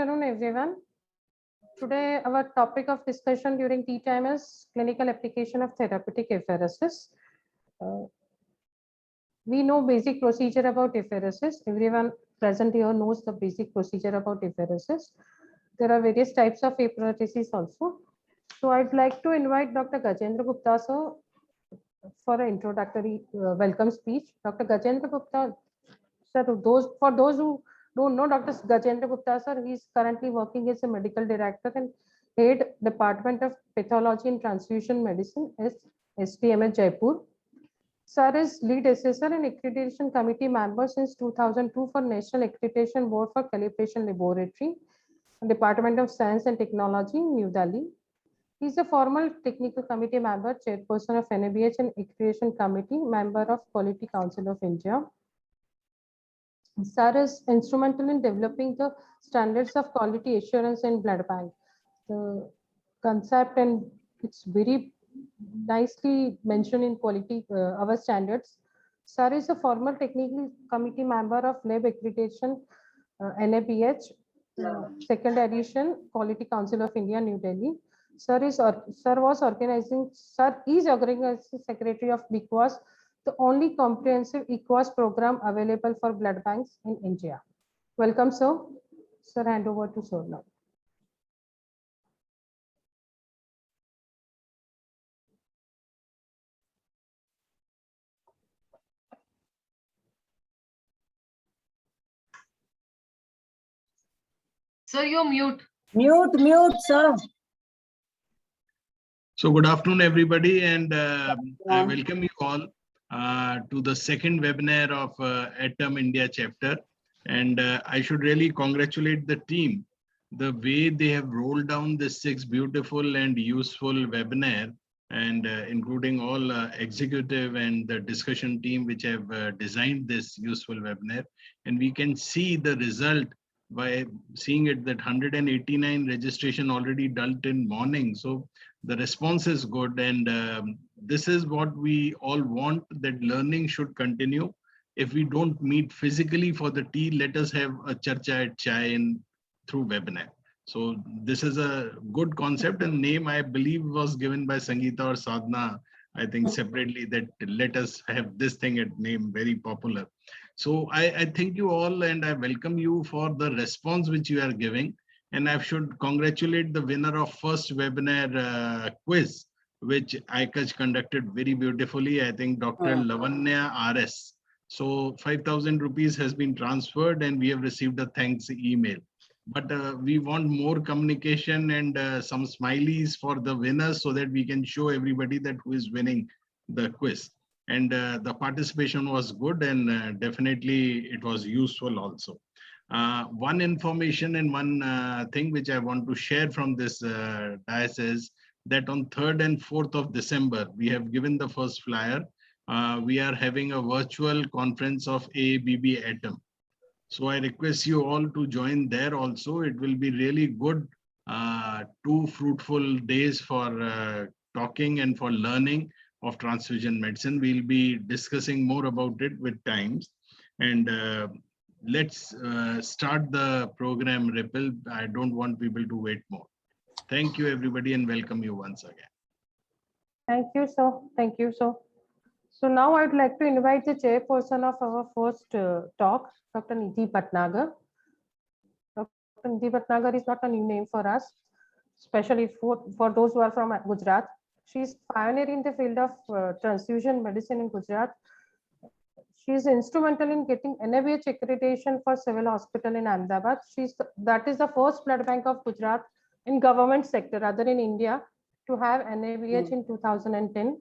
afternoon, everyone. Today, our topic of discussion during tea time is clinical application of therapeutic apheresis. We know basic procedure about apheresis. Everyone present here knows the basic procedure about apheresis. There are various types of apheresis also. So I'd like to invite Dr. Gajendra Gupta sir for an introductory welcome speech. Dr. Gajendra Gupta sir, for those who don't know, Dr. Gajendra Gupta sir, he is currently working as a medical director and head Department of Pathology and Transfusion Medicine at STMH Jaipur. Sir is lead assessor and accreditation committee member since 2002 for National Accreditation Board for Calibration Laboratory, Department of Science and Technology, New Delhi. He is a formal technical committee member, chairperson of NABH and accreditation committee, member of Quality Council of India. Sir is instrumental in developing the standards of quality assurance in blood bank. The concept, and it's very nicely mentioned in quality our standards. Sir is a former technical committee member of lab accreditation NABH second edition, Quality Council of India, New Delhi. Sir is organizing secretary of BQAS, the only comprehensive EQUAS program available for blood banks in India. Welcome, sir. Sir, hand over to sir now. Sir, you're mute. Mute, sir. So good afternoon, everybody, and I welcome you all to the second webinar of ATOM India chapter. And I should really congratulate the team, the way they have rolled down this 6 beautiful and useful webinar, and including all executive and the discussion team which have designed this useful webinar. And we can see the result by seeing it that 189 registration already done in morning. So the response is good, and this is what we all want, that learning should continue. If we don't meet physically for the tea, let us have a charcha at chai through webinar. So this is a good concept, and name I believe was given by Sangeeta or Sadhna, I think separately, that let us have this thing at name, very popular. So I thank you all, and I welcome you for the response which you are giving. And I should congratulate the winner of first webinar quiz, which ICUJ conducted very beautifully. I think Dr. Lavanya RS. So 5,000 rupees has been transferred, and we have received a thanks email. But we want more communication and some smileys for the winners, so that we can show everybody that who is winning the quiz. And the participation was good, and definitely it was useful also. One information and one thing which I want to share from this dais is that on 3rd and 4th of December, we have given the first flyer. We are having a virtual conference of AABB ATOM. So I request you all to join there also. It will be really good, 2 fruitful days for talking and for learning of transfusion medicine. We'll be discussing more about it with times. And let's start the program, Ripple. I don't want people to wait more. Thank you, everybody, and welcome you once again. Thank you, sir. Thank you, sir. So now I'd like to invite the chairperson of our first talk, Dr. Nidhi Bhatnagar. Dr. Nidhi Bhatnagar is not a new name for us, especially for those who are from Gujarat. She is pioneer in the field of transfusion medicine in Gujarat. She is instrumental in getting NABH accreditation for civil hospital in Ahmedabad. That is the first blood bank of Gujarat in government sector, other in India, to have NABH in 2010.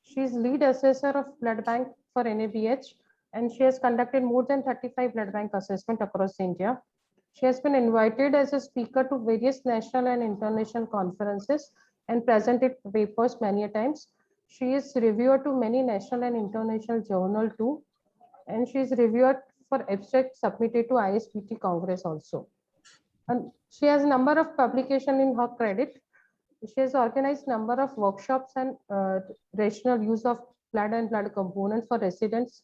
She is lead assessor of blood bank for NABH, and she has conducted more than 35 blood bank assessment across India. She has been invited as a speaker to various national and international conferences and presented papers many times. She is reviewer to many national and international journal too, and she is reviewer for abstract submitted to ISBT Congress also. And she has a number of publications in her credit. She has organized number of workshops and rational use of blood and blood components for residents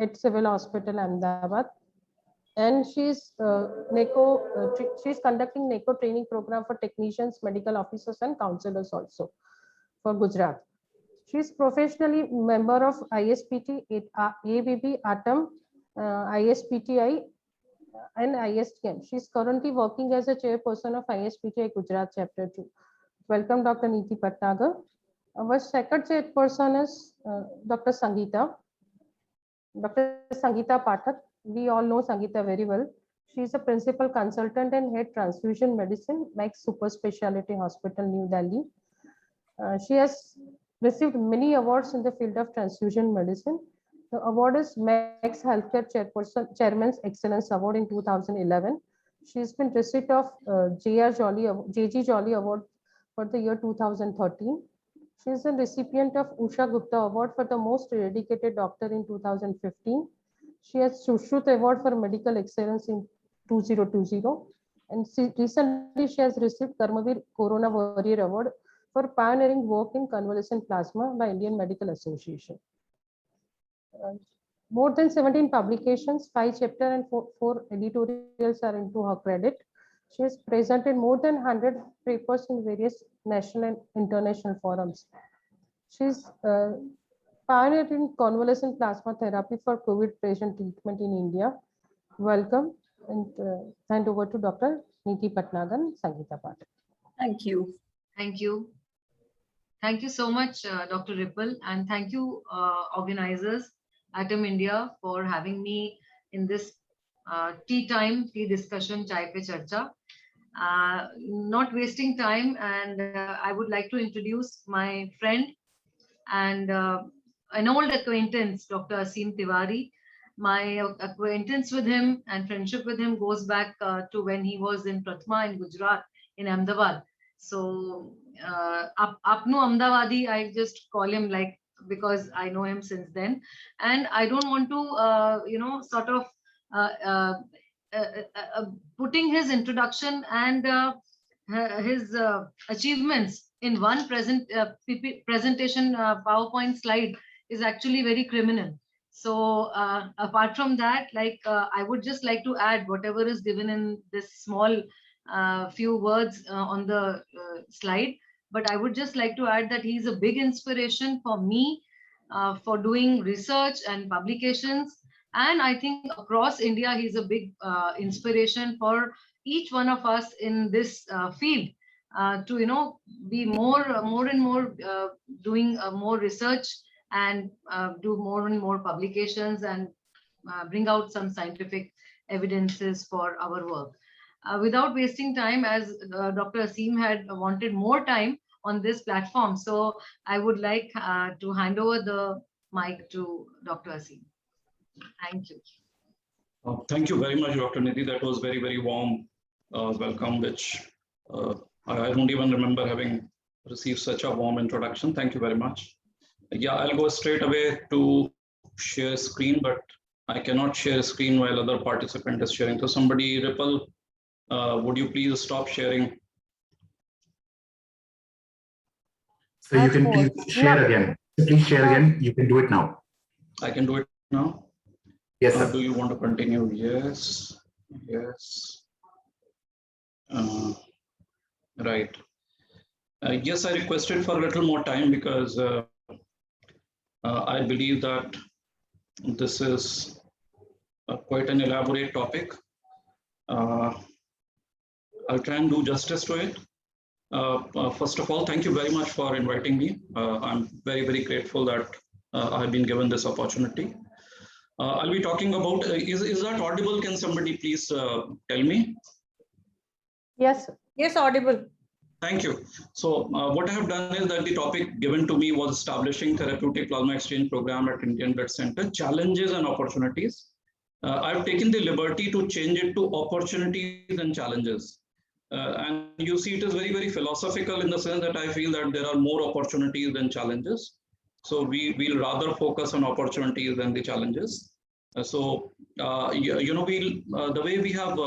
at Civil Hospital Ahmedabad. and she's she's conducting NACO training program for technicians, medical officers, and counselors also for Gujarat. She's professionally member of ISPT, ABB, ATOM, ISPTI, and ISTM. She's currently working as a chairperson of ISPTI Gujarat Chapter 2. Welcome, Dr. Niti Patnagar. Our second chairperson is Dr. Sangeeta. Dr. Sangeeta Pathak. We all know Sangeeta very well. She is a principal consultant and head transfusion medicine, Max Super Speciality Hospital, New Delhi. She has received many awards in the field of transfusion medicine. The award is Max Healthcare Chairman's Excellence Award in 2011. She has been recipient of JG Jolly Award for the year 2013. She is a recipient of Usha Gupta Award for the most dedicated doctor in 2015. She has Sushrut Award for Medical Excellence in 2020. And recently she has received Karmavir Corona Warrior Award for pioneering work in convalescent plasma by Indian Medical Association. More than 17 publications, 5 chapters and 4 editorials are into her credit. She has presented more than 100 papers in various national and international forums. She's pioneered in convalescent plasma therapy for COVID patient treatment in India. Welcome, and hand over to Dr. Niti Patnagar and Sangeeta Pathak. Thank you. Thank you. Thank you so much, Dr. Ripple, and thank you, organizers, Atom India, for having me in this tea discussion, Chai Pe Charcha. Not wasting time, and I would like to introduce my friend and an old acquaintance, Dr. Aseem Tiwari. My acquaintance with him and friendship with him goes back to when he was in Prathma in Gujarat, in Ahmedabad. So, Apnu Ahmedabadi, I just call him like, because I know him since then. And I don't want to, sort of putting his introduction and his achievements in one presentation PowerPoint slide is actually very criminal. So apart from that, like I would just like to add whatever is given in this small few words on the slide. But I would just like to add that he's a big inspiration for me for doing research and publications. And I think across India, he's a big inspiration for each one of us in this field to, be more and more doing more research and do more and more publications and bring out some scientific evidences for our work. Without wasting time, as Dr. Aseem had wanted more time on this platform, so I would like to hand over the mic to Dr. Aseem. Thank you. Thank you very much, Dr. Niti. That was very, very warm welcome, which I don't even remember having received such a warm introduction. Thank you very much. Yeah, I'll go straight away to share screen, but I cannot share screen while other participant is sharing. So somebody, Ripple, would you please stop sharing? So you can please share again. Please share again. You can do it now. I can do it now. Yes, Or sir. do you want to continue? Yes. Yes. Right. Yes, I requested for a little more time because I believe that this is quite an elaborate topic. I'll try and do justice to it. First of all, thank you very much for inviting me. I'm very, very grateful that I've been given this opportunity. I'll be talking about, is that audible? Can somebody please tell me? Yes. Yes, audible. Thank you. So what I have done is that the topic given to me was establishing therapeutic plasma exchange program at Indian Blood Center, challenges and opportunities. I've taken the liberty to change it to opportunities and challenges. And you see, it is very, very philosophical in the sense that I feel that there are more opportunities than challenges. So we'll rather focus on opportunities than the challenges. The way we have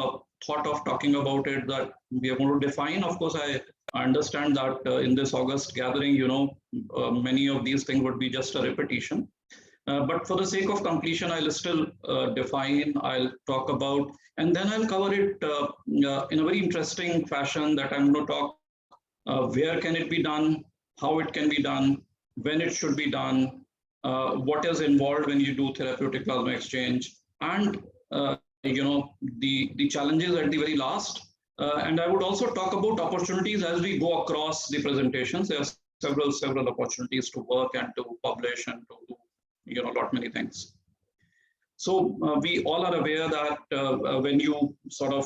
thought of talking about it, that we are going to define, of course, I understand that in this August gathering, many of these things would be just a repetition. But for the sake of completion, I'll still define, I'll talk about, and then I'll cover it in a very interesting fashion that I'm going to talk where can it be done, how it can be done, when it should be done, what is involved when you do therapeutic plasma exchange, and the challenges at the very last. And I would also talk about opportunities as we go across the presentations. There are several opportunities to work and to publish and to do lot many things. So we all are aware that when you sort of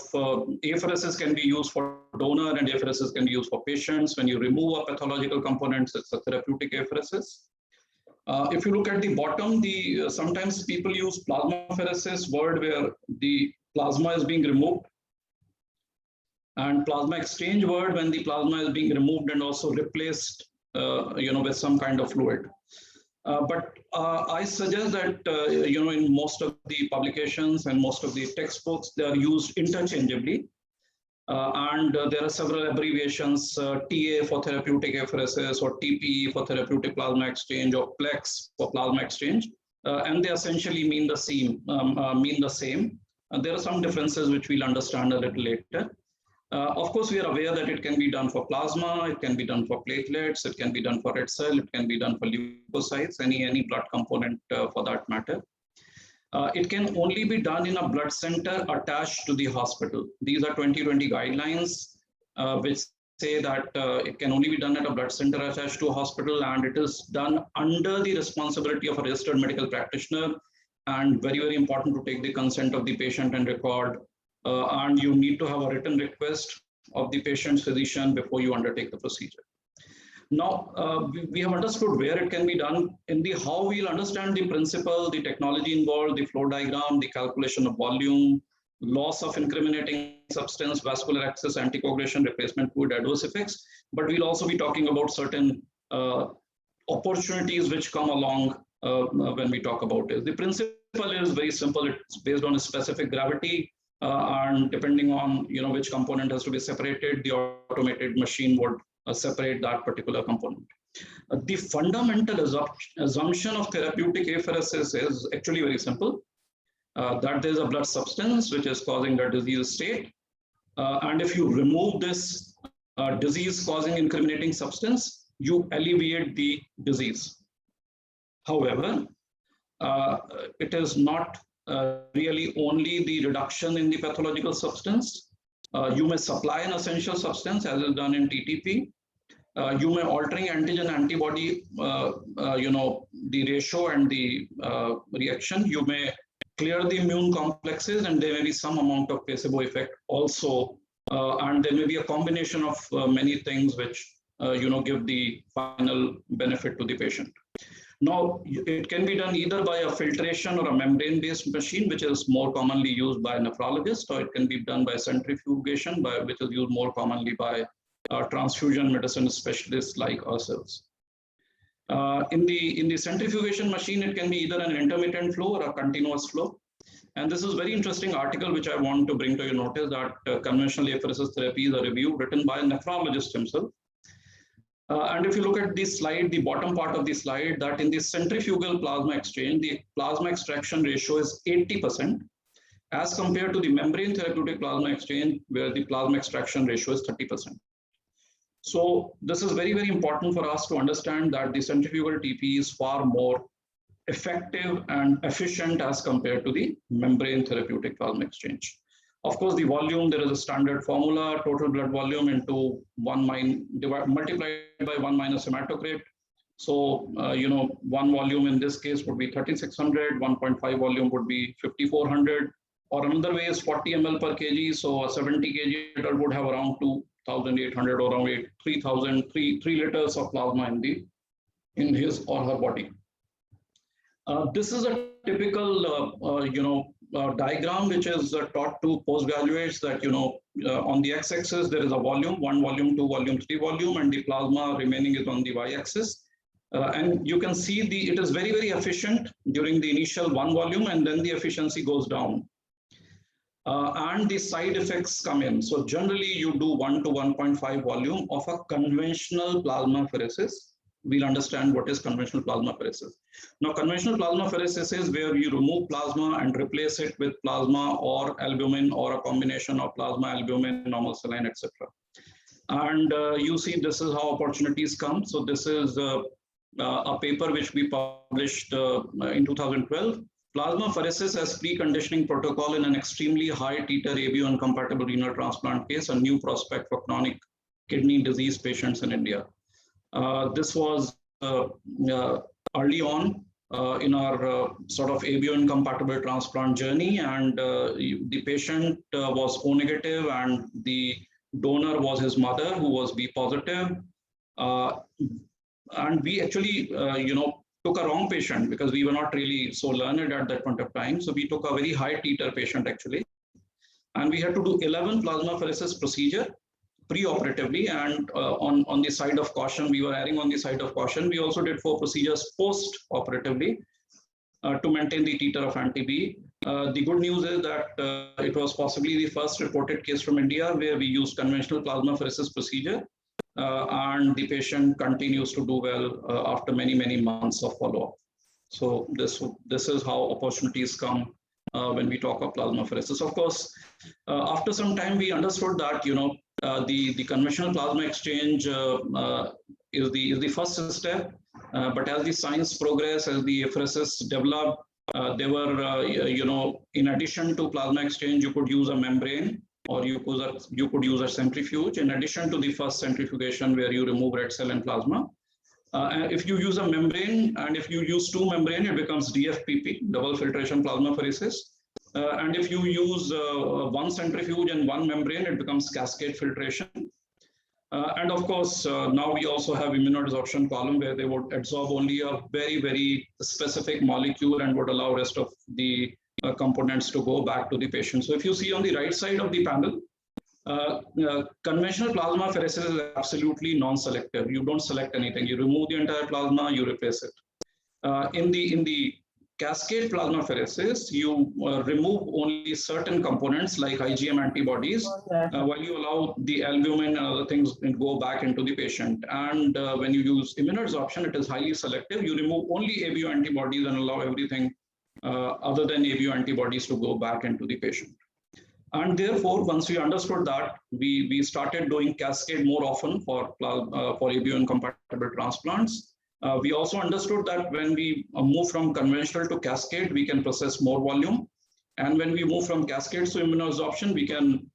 apheresis can be used for donor and apheresis can be used for patients. When you remove a pathological component, it's a therapeutic apheresis. If you look at the bottom, sometimes people use plasmapheresis word where the plasma is being removed, and plasma exchange word when the plasma is being removed and also replaced with some kind of fluid. But I suggest that in most of the publications and most of the textbooks, they are used interchangeably. And there are several abbreviations, TA for therapeutic apheresis, or TPE for therapeutic plasma exchange, or PLEX for plasma exchange, and they essentially mean the same. There are some differences which we'll understand a little later. Of course, we are aware that it can be done for plasma, it can be done for platelets, it can be done for red cell, it can be done for leukocytes, any blood component for that matter. It can only be done in a blood center attached to the hospital. These are 2020 guidelines, which say that it can only be done at a blood center attached to a hospital, and it is done under the responsibility of a registered medical practitioner, and very, very important to take the consent of the patient and record. And you need to have a written request of the patient's physician before you undertake the procedure. Now, we have understood where it can be done. In the how, we'll understand the principle, the technology involved, the flow diagram, the calculation of volume, loss of incriminating substance, vascular access, anticoagulation, replacement fluid, adverse effects. But we'll also be talking about certain opportunities which come along when we talk about it. The principle is very simple. It's based on a specific gravity. And depending on which component has to be separated, the automated machine would separate that particular component. The fundamental assumption of therapeutic apheresis is actually very simple, that there is a blood substance which is causing the disease state. And if you remove this disease-causing incriminating substance, you alleviate the disease. However, it is not really only the reduction in the pathological substance. You may supply an essential substance as is done in TTP. You may altering antigen antibody, the ratio and the reaction. You may clear the immune complexes, and there may be some amount of placebo effect also. And there may be a combination of many things which give the final benefit to the patient. Now, it can be done either by a filtration or a membrane-based machine, which is more commonly used by a nephrologist, or it can be done by centrifugation, which is used more commonly by transfusion medicine specialists like ourselves. In the centrifugation machine, it can be either an intermittent flow or a continuous flow. And this is a very interesting article which I want to bring to your notice, that conventional apheresis therapy is a review written by a nephrologist himself. And if you look at this slide, the bottom part of the slide, that in the centrifugal plasma exchange, the plasma extraction ratio is 80%, as compared to the membrane therapeutic plasma exchange, where the plasma extraction ratio is 30%. So this is very, very important for us to understand that the centrifugal TP is far more effective and efficient as compared to the membrane therapeutic plasma exchange. Of course, the volume, there is a standard formula, total blood volume into multiplied by 1 minus hematocrit. So, one volume in this case would be 3600, 1.5 volume would be 5400, or another way is 40 ml per kg. So a 70 kg adult would have around 2,800 or around 3,000, 3 liters of plasma in his or her body. This is a typical, diagram which is taught to postgraduates, that on the x-axis there is a volume, 1 volume, 2 volume, 3 volume, and the plasma remaining is on the y-axis. And you can see it is very, very efficient during the initial 1 volume, and then the efficiency goes down. And the side effects come in. So generally you do 1 to 1.5 volume of a conventional plasmapheresis, we'll understand what is conventional plasmapheresis. Now, conventional plasmapheresis is where you remove plasma and replace it with plasma or albumin or a combination of plasma, albumin, normal saline, etc. And you see, this is how opportunities come. So this is a paper which we published in 2012. Plasmapheresis as preconditioning protocol in an extremely high titer ABO incompatible renal transplant case, a new prospect for chronic kidney disease patients in India. This was early on in our sort of ABO incompatible transplant journey, and the patient was O negative and the donor was his mother, who was B positive. And we actually, took a wrong patient because we were not really so learned at that point of time. So we took a very high titer patient actually. And we had to do 11 plasmapheresis procedure pre-operatively, and on the side of caution, we were erring on the side of caution. We also did 4 procedures post-operatively to maintain the titer of anti-B. The good news is that it was possibly the first reported case from India where we used conventional plasmapheresis procedure, and the patient continues to do well after many, many months of follow-up. So this is how opportunities come when we talk of plasmapheresis. Of course, after some time, we understood that the conventional plasma exchange is the first step. But as the science progressed, as the apheresis developed, there were in addition to plasma exchange, you could use a membrane, or you could use a centrifuge in addition to the first centrifugation where you remove red cell and plasma. If you use a membrane and if you use 2 membrane, it becomes DFPP, double filtration plasmapheresis. And if you use 1 centrifuge and 1 membrane, it becomes cascade filtration. And of course, now we also have immunodesorption column where they would absorb only a very, very specific molecule and would allow rest of the components to go back to the patient. So if you see on the right side of the panel, conventional plasmapheresis is absolutely non-selective. You don't select anything. You remove the entire plasma, you replace it. In the cascade plasmapheresis, you remove only certain components like IgM antibodies, while you allow the albumin and other things to go back into the patient. And when you use immunodesorption, it is highly selective. You remove only ABO antibodies and allow everything other than ABO antibodies to go back into the patient. And therefore, once we understood that, we started doing cascade more often for ABO incompatible transplants. We also understood that when we move from conventional to cascade, we can process more volume. And when we move from cascade to immunodesorption, we can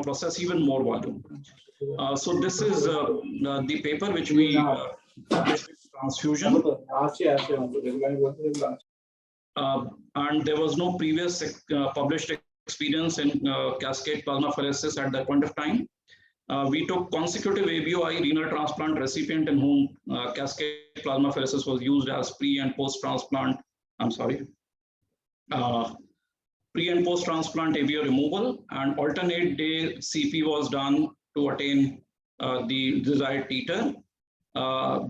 process even more volume. So this is the paper which we published in Transfusion. And there was no previous published experience in cascade plasmapheresis at that point of time. We took consecutive ABOI renal transplant recipient in whom cascade plasmapheresis was used as pre and post-transplant, pre and post-transplant ABO removal, and alternate day CP was done to attain the desired titer.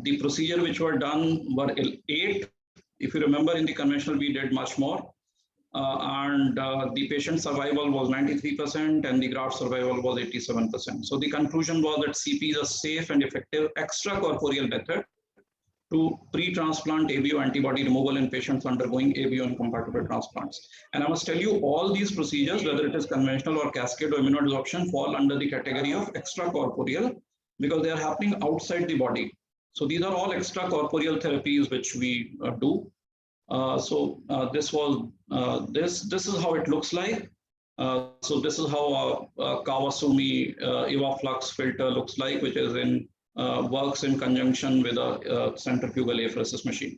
The procedure which were done were 8. If you remember, in the conventional, we did much more. And the patient survival was 93% and the graft survival was 87%. So the conclusion was that CP is a safe and effective extracorporeal method to pre-transplant ABO antibody removal in patients undergoing ABO incompatible transplants. And I must tell you, all these procedures, whether it is conventional or cascade or immunodesorption, fall under the category of extracorporeal because they are happening outside the body. So these are all extracorporeal therapies which we do. This is how it looks like. So this is how a Kawasumi Evaflux filter looks like, which is works in conjunction with a centrifugal apheresis machine.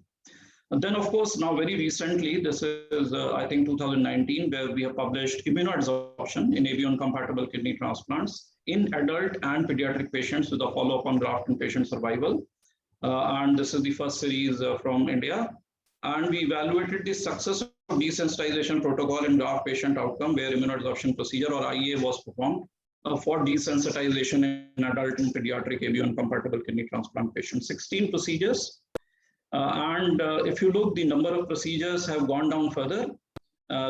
And then, of course, now very recently, this is I think 2019, where we have published immunodesorption in ABO incompatible kidney transplants in adult and pediatric patients with a follow-up on graft and patient survival. And this is the first series from India. And we evaluated the success of desensitization protocol in graft patient outcome where immunodesorption procedure or IEA was performed for desensitization in adult and pediatric ABO incompatible kidney transplant patients. 16 procedures. And if you look, the number of procedures have gone down further.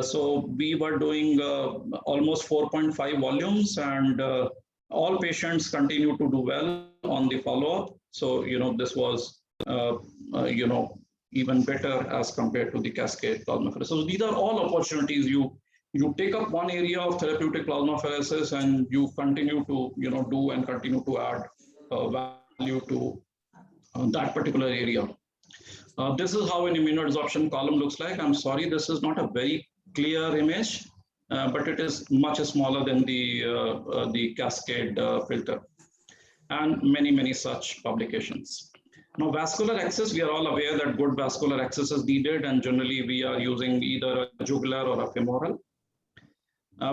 So we were doing almost 4.5 volumes, and all patients continue to do well on the follow-up. So, this was even better as compared to the cascade plasmapheresis. So these are all opportunities. You take up one area of therapeutic plasmapheresis and you continue to do and continue to add value to that particular area. This is how an immunoadsorption column looks like. I'm sorry, this is not a very clear image, but it is much smaller than the cascade filter, and many such publications. Now, vascular access, we are all aware that good vascular access is needed, and generally we are using either a jugular or a femoral.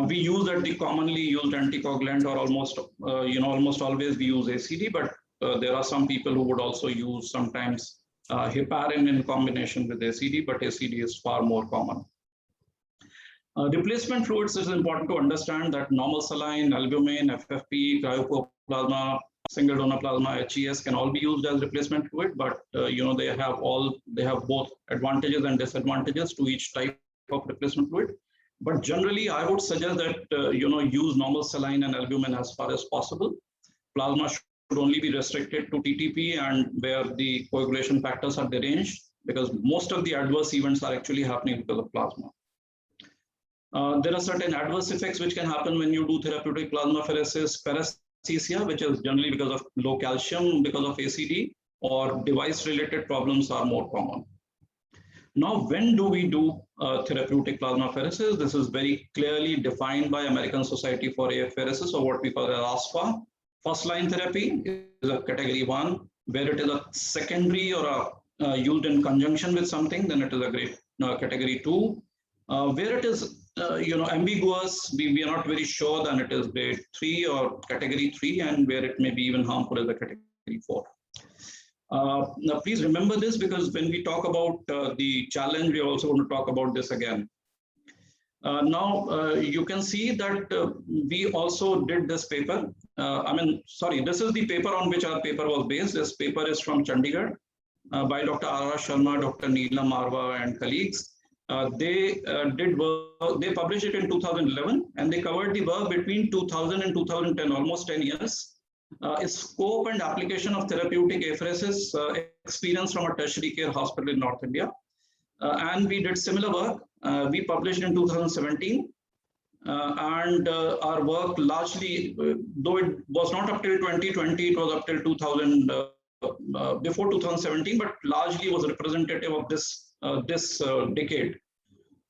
We use that the commonly used anticoagulant, or almost always we use ACD, but there are some people who would also use sometimes heparin in combination with ACD, but ACD is far more common. Replacement fluids is important to understand that normal saline, albumin, FFP, cryoplasma, single donor plasma, HES can all be used as replacement fluid, but they have both advantages and disadvantages to each type of replacement fluid. But generally, I would suggest that use normal saline and albumin as far as possible. Plasma should only be restricted to TTP and where the coagulation factors are deranged, because most of the adverse events are actually happening because of plasma. There are certain adverse effects which can happen when you do therapeutic plasmapheresis. Paresthesia, which is generally because of low calcium, because of ACD, or device-related problems are more common. Now, when do we do therapeutic plasmapheresis? This is very clearly defined by American Society for Apheresis, or what we call as ASPA. First line therapy is a category 1, where it is a secondary or used in conjunction with something, then it is a grade category 2. Where it is ambiguous, we are not very sure, then it is grade 3 or category 3, and where it may be even harmful as a category 4. Now, please remember this, because when we talk about the challenge, we are also going to talk about this again. Now, you can see that we also did this paper. This is the paper on which our paper was based. This paper is from Chandigarh by Dr. R.R. Sharma, Dr. Neelam Marwa and colleagues. They published it in 2011, and they covered the work between 2000 and 2010, almost 10 years. Scope and application of therapeutic apheresis experience from a tertiary care hospital in North India. And we did similar work. We published in 2017. And our work largely, though it was not up till 2020, it was up till 2000, before 2017, but largely was representative of this decade.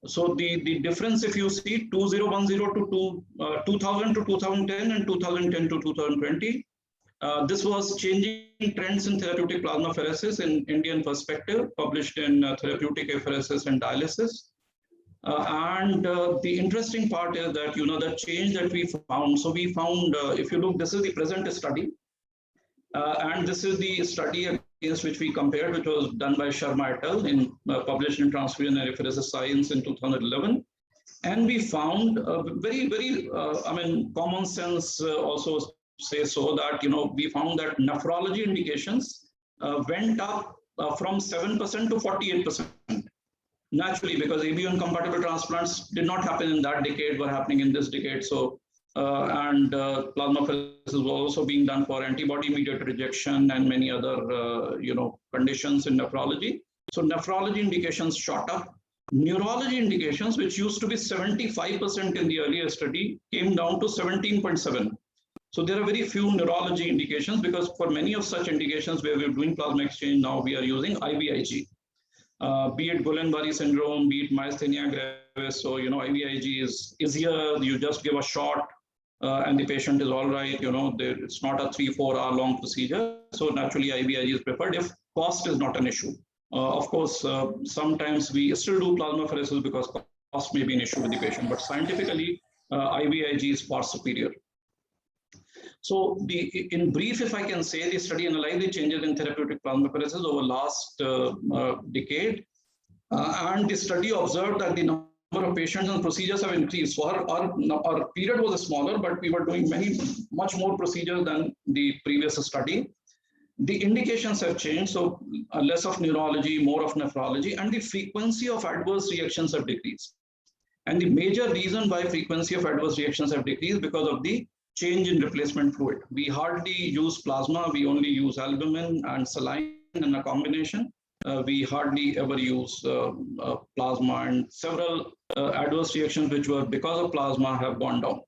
So the difference, if you see 2010 to 2000 to 2010 and 2010 to 2020, this was changing trends in therapeutic plasmapheresis in Indian perspective, published in Therapeutic Apheresis and Dialysis. And the interesting part is that, the change that we found. So we found, if you look, this is the present study. And this is the study against which we compared, which was done by Sharma et al. Published in Transfusion and Apheresis Science in 2011. And we found very, common sense also say so that, we found that nephrology indications went up from 7% to 48%. Naturally, because ABO incompatible transplants did not happen in that decade, were happening in this decade. So, plasmapheresis was also being done for antibody-mediated rejection and many other, conditions in nephrology. So nephrology indications shot up. Neurology indications, which used to be 75% in the earlier study, came down to 17.7. So there are very few neurology indications, because for many of such indications where we're doing plasma exchange now, we are using IVIG. Be it Guillain-Barré syndrome, be it myasthenia gravis. So, IVIG is easier. You just give a shot and the patient is all right. It's not a 3-4 hour long procedure. So naturally, IVIG is preferred if cost is not an issue. Of course, sometimes we still do plasmapheresis because cost may be an issue with the patient, but scientifically, IVIG is far superior. So in brief, if I can say, the study analyzed the changes in therapeutic plasmapheresis over last decade. And the study observed that the number of patients and procedures have increased. So our period was smaller, but we were doing much more procedures than the previous study. The indications have changed, so less of neurology, more of nephrology, and the frequency of adverse reactions have decreased. And the major reason why frequency of adverse reactions have decreased because of the change in replacement fluid. We hardly use plasma, we only use albumin and saline, in a combination. We hardly ever use plasma, and several adverse reactions which were because of plasma have gone down.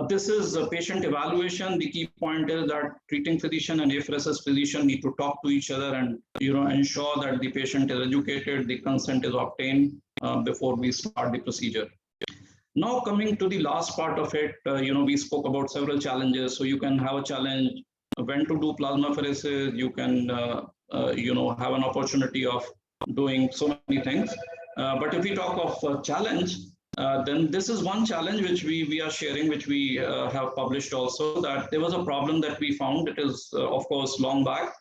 This is a patient evaluation. The key point is that treating physician and apheresis physician need to talk to each other and ensure that the patient is educated, the consent is obtained before we start the procedure. Now coming to the last part of it, we spoke about several challenges. So you can have a challenge when to do plasmapheresis. You can have an opportunity of doing so many things. But if we talk of challenge, then this is one challenge which we are sharing, which we have published also, that there was a problem that we found. It is, of course, long back,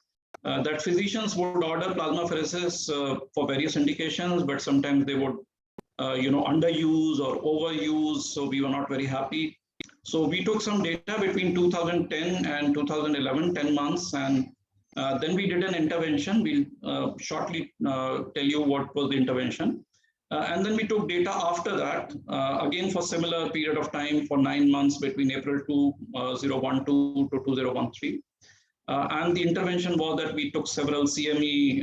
that physicians would order plasmapheresis for various indications, but sometimes they would, underuse or overuse. So we were not very happy. So we took some data between 2010 and 2011, 10 months, and then we did an intervention. We'll shortly tell you what was the intervention. And then we took data after that, again for similar period of time for 9 months between April 2012 to 2013. And the intervention was that we took several CME,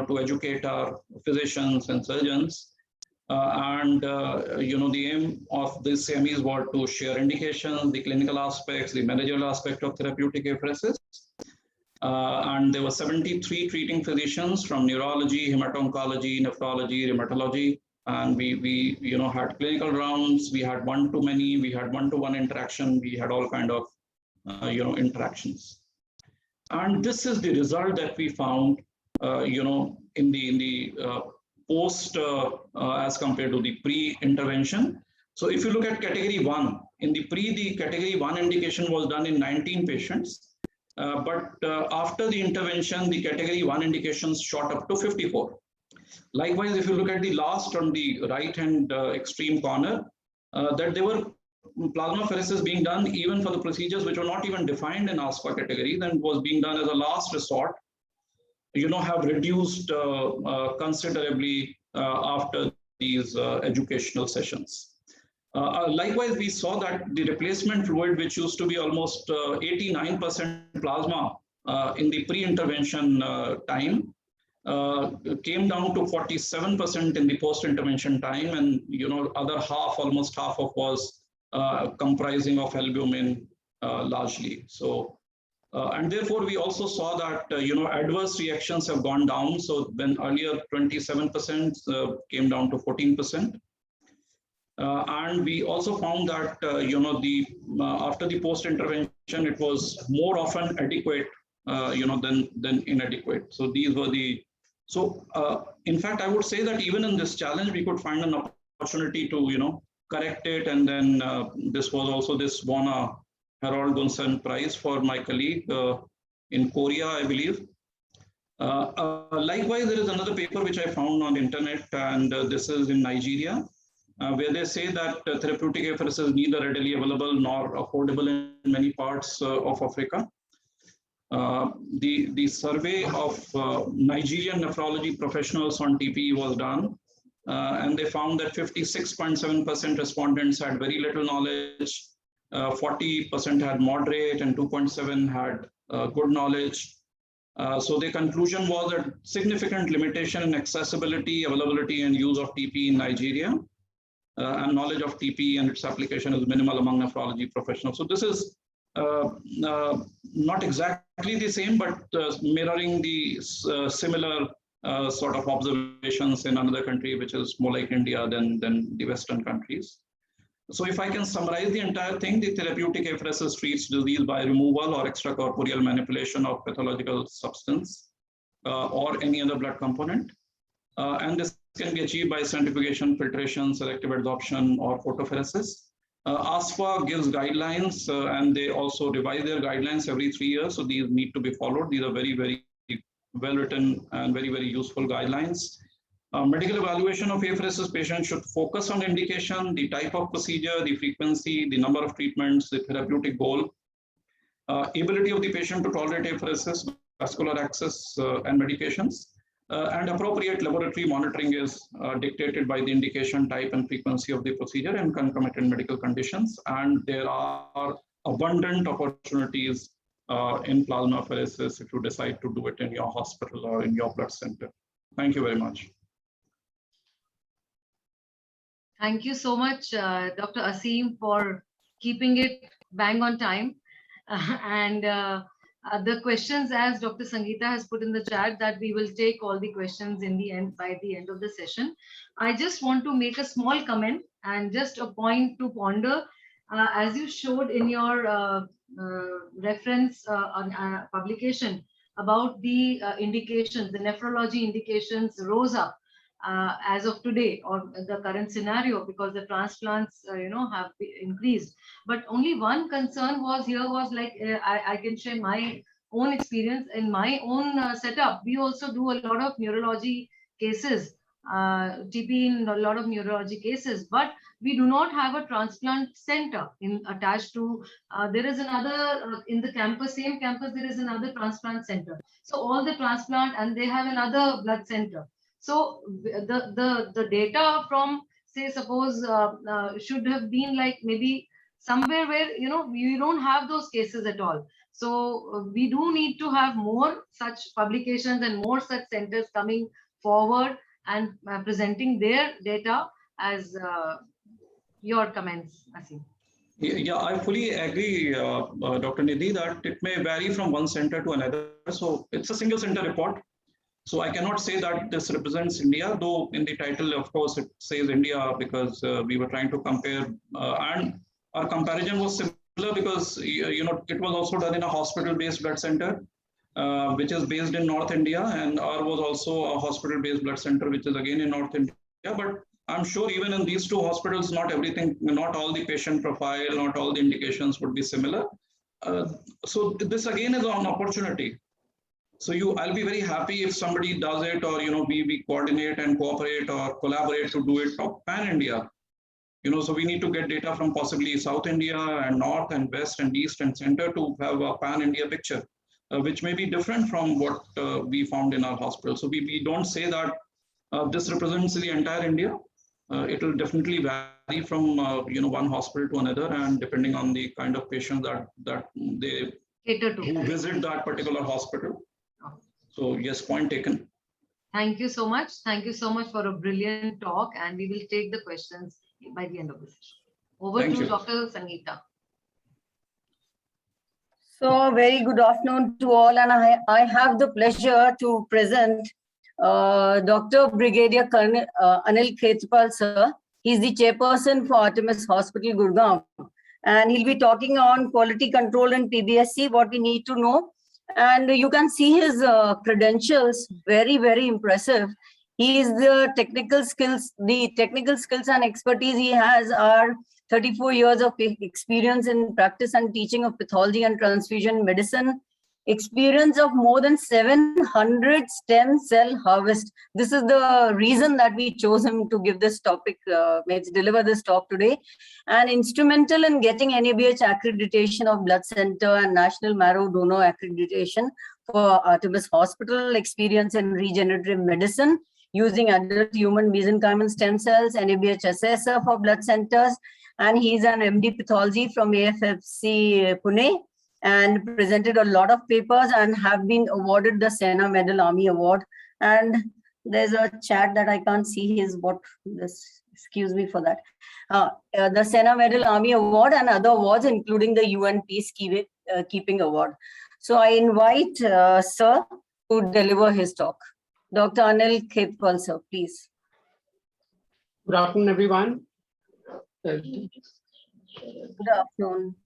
to educate our physicians and surgeons. The aim of these CMEs was to share indications, the clinical aspects, the managerial aspect of therapeutic apheresis. And there were 73 treating physicians from neurology, hemato-oncology, nephrology, rheumatology, and we had clinical rounds. We had one-to-many, we had one-to-one interaction, we had all kind of interactions. And this is the result that we found, in the post as compared to the pre-intervention. So if you look at category 1, in the category 1 indication was done in 19 patients. But after the intervention, the category 1 indications shot up to 54. Likewise, if you look at the last on the right-hand extreme corner, that there were plasmapheresis being done even for the procedures which were not even defined in ASPA category, then was being done as a last resort, have reduced considerably after these educational sessions. Likewise, we saw that the replacement fluid, which used to be almost 89% plasma in the pre-intervention time, came down to 47% in the post-intervention time, and other half, almost half of was comprising of albumin largely. So, and therefore we also saw that adverse reactions have gone down. So when earlier 27% came down to 14%. And we also found that after the post-intervention, it was more often adequate, than inadequate. So these were the. So in fact, I would say that even in this challenge, we could find an opportunity to correct it. And then this won a Harold Gunson Prize for my colleague in Korea, I believe. Likewise, there is another paper which I found on the internet, and this is in Nigeria. Where they say that therapeutic apheresis is neither readily available nor affordable in many parts of Africa. The survey of Nigerian nephrology professionals on TPE was done, and they found that 56.7% respondents had very little knowledge, 40% had moderate, and 2.7% had good knowledge. So the conclusion was that significant limitation in accessibility, availability, and use of TPE in Nigeria. And knowledge of TPE and its application is minimal among nephrology professionals. So this is not exactly the same, but mirroring the similar sort of observations in another country, which is more like India than the Western countries. So if I can summarize the entire thing, the therapeutic apheresis treats disease by removal or extracorporeal manipulation of pathological substance or any other blood component. And this can be achieved by centrifugation, filtration, selective adsorption, or photopheresis. ASPA gives guidelines, and they also revise their guidelines every 3 years. So these need to be followed. These are very, very well written and very, very useful guidelines. Medical evaluation of apheresis patients should focus on indication, the type of procedure, the frequency, the number of treatments, the therapeutic goal, ability of the patient to tolerate apheresis, vascular access, and medications. And appropriate laboratory monitoring is dictated by the indication, type, and frequency of the procedure and concomitant medical conditions. And there are abundant opportunities in plasmapheresis if you decide to do it in your hospital or in your blood center. Thank you very much. Thank you so much, Dr. Aseem, for keeping it bang on time. And the questions, as Dr. Sangeeta has put in the chat, that we will take all the questions in the end, by the end of the session. I just want to make a small comment and just a point to ponder. As you showed in your reference on publication about the indications, the nephrology indications rose up as of today, or the current scenario, because the transplants have increased. But only one concern was like, I can share my own experience in my own setup. We also do a lot of neurology cases, TB in a lot of neurology cases, but we do not have a transplant center attached to. There is another in the campus, same campus, there is another transplant center. So all the transplant, and they have another blood center. So the data from, say, suppose should have been like maybe somewhere where we don't have those cases at all. So we do need to have more such publications and more such centers coming forward and presenting their data. As your comments, Aseem. Yeah, I fully agree, Dr. Nidhi, that it may vary from one center to another. So it's a single center report. So I cannot say that this represents India, though in the title, of course, it says India, because we were trying to compare, and our comparison was similar because it was also done in a hospital-based blood center, which is based in North India, and ours was also a hospital-based blood center, which is again in North India. But I'm sure even in these two hospitals, not everything, not all the patient profile, not all the indications would be similar. So this again is an opportunity. So I'll be very happy if somebody does it, or we coordinate and cooperate or collaborate to do it pan India. So we need to get data from possibly South India and North and West and East and Center to have a pan India picture, which may be different from what we found in our hospital. So we don't say that this represents the entire India. It will definitely vary from one hospital to another, and depending on the kind of patients that they Cater to. who visit that particular hospital. So yes, point taken. Thank you so much. Thank you so much for a brilliant talk, and we will take the questions by the end of the session. Over Thank to you. Dr. Sangeeta. So very good afternoon to all, and I have the pleasure to present Dr. Brigadier Colonel Anil Khetpal, sir. He's the chairperson for Artemis Hospital, Gurgaon, and he'll be talking on quality control in PBSC, what we need to know. And you can see his credentials, very, very impressive. He is the technical skills and expertise he has are 34 years of experience in practice and teaching of pathology and transfusion medicine, experience of more than 700 stem cell harvest. This is the reason that we chose him to give this topic, deliver this talk today, and instrumental in getting NABH accreditation of blood center and National Marrow Donor accreditation for Artemis Hospital, experience in regenerative medicine using adult human mesenchymal stem cells, NABH assessor for blood centers, and he's an MD pathology from AFFC Pune, and presented a lot of papers and have been awarded the Sena Medal Army Award. And there's a chat that I can't see his excuse me for that. The Sena Medal Army Award and other awards, including the UN Peacekeeping Award. So I invite sir to deliver his talk. Dr. Anil Khetpal, sir, please. Good afternoon, everyone. Good afternoon.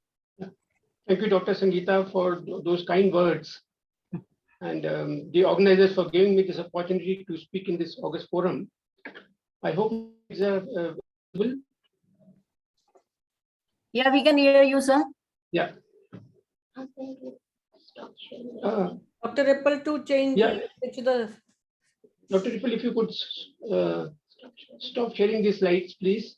Thank you, Dr. Sangeeta, for those kind words, and the organizers for giving me this opportunity to speak in this August forum. I hope it's visible. Yeah, we can hear you, sir. Yeah. Dr. Ripple to change Yeah. to the. Dr. Ripple, if you could stop sharing these slides, please.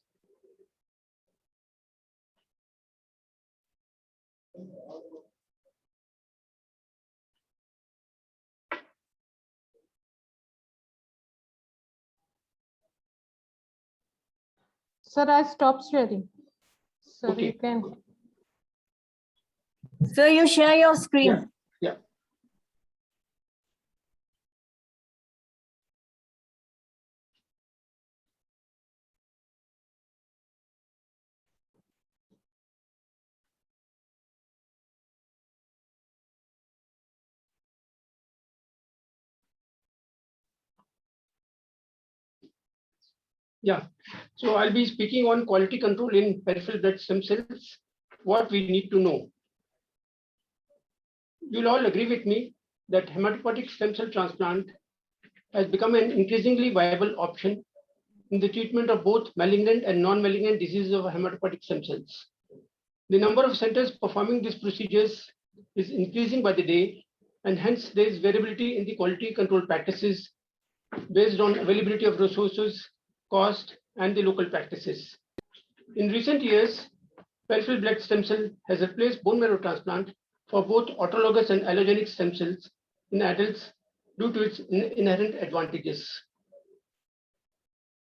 Sir, I stopped sharing. So Okay. you can. Sir, you share your screen. Yeah. Yeah, so I'll be speaking on quality control in peripheral blood stem cells, what we need to know. You'll all agree with me that hematopoietic stem cell transplant has become an increasingly viable option in the treatment of both malignant and non-malignant diseases of hematopoietic stem cells. The number of centers performing these procedures is increasing by the day, and hence there is variability in the quality control practices based on availability of resources, cost, and the local practices. In recent years, peripheral blood stem cell has replaced bone marrow transplant for both autologous and allogenic stem cells in adults due to its inherent advantages.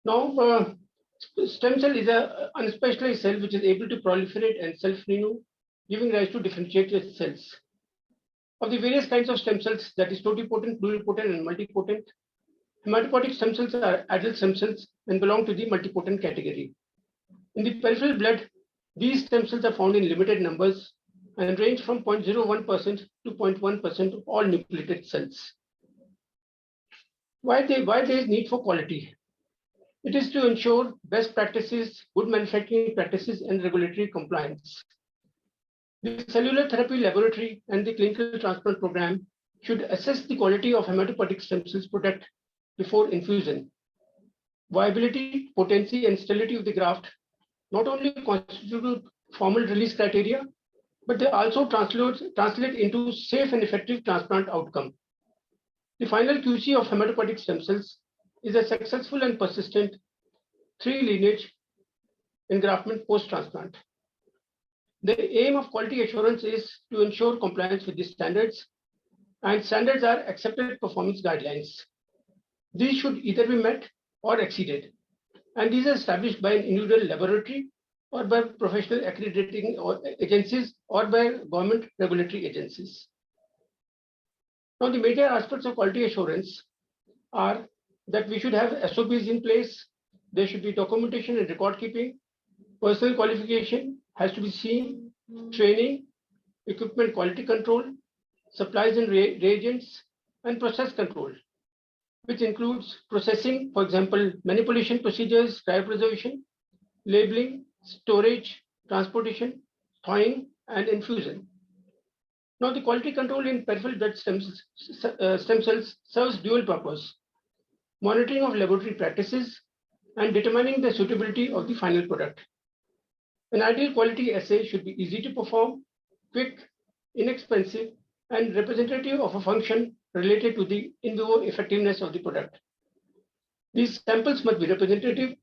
Now, stem cell is an unspecialized cell which is able to proliferate and self-renew, giving rise to differentiated cells. Of the various kinds of stem cells, that is totipotent, pluripotent, and multipotent, hematopoietic stem cells are adult stem cells and belong to the multipotent category. In the peripheral blood, these stem cells are found in limited numbers and range from 0.01% to 0.1% of all nucleated cells. Why there is need for quality? It is to ensure best practices, good manufacturing practices, and regulatory compliance. The cellular therapy laboratory and the clinical transplant program should assess the quality of hematopoietic stem cells product before infusion. Viability, potency, and stability of the graft not only constitute formal release criteria, but they also translate into safe and effective transplant outcome. The final QC of hematopoietic stem cells is a successful and persistent 3-lineage engraftment post-transplant. The aim of quality assurance is to ensure compliance with the standards, and standards are accepted performance guidelines. These should either be met or exceeded, and these are established by an individual laboratory or by professional accrediting agencies or by government regulatory agencies. Now, the major aspects of quality assurance are that we should have SOPs in place, there should be documentation and record keeping, personal qualification has to be seen, training, equipment quality control, supplies and reagents, and process control, which includes processing, for example, manipulation procedures, cryopreservation, labeling, storage, transportation, thawing, and infusion. Now, the quality control in peripheral blood stem cells serves dual purpose: monitoring of laboratory practices and determining the suitability of the final product. An ideal quality assay should be easy to perform, quick, inexpensive, and representative of a function related to the in vivo effectiveness of the product. These samples must be representative,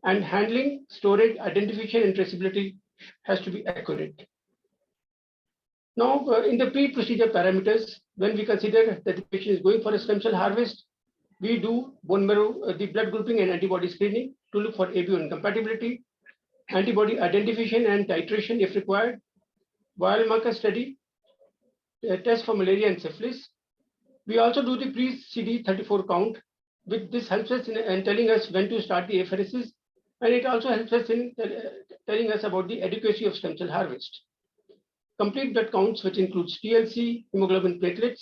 and handling, storage, identification, and traceability has to be accurate. Now, in the pre-procedure parameters, when we consider that the patient is going for a stem cell harvest, we do bone marrow, the blood grouping and antibody screening to look for ABO incompatibility, antibody identification and titration if required, biomarker study, test for malaria and syphilis. We also do the pre-CD34 count, which this helps us in telling us when to start the apheresis, and it also helps us in telling us about the adequacy of stem cell harvest. Complete blood counts, which includes TLC, hemoglobin platelets,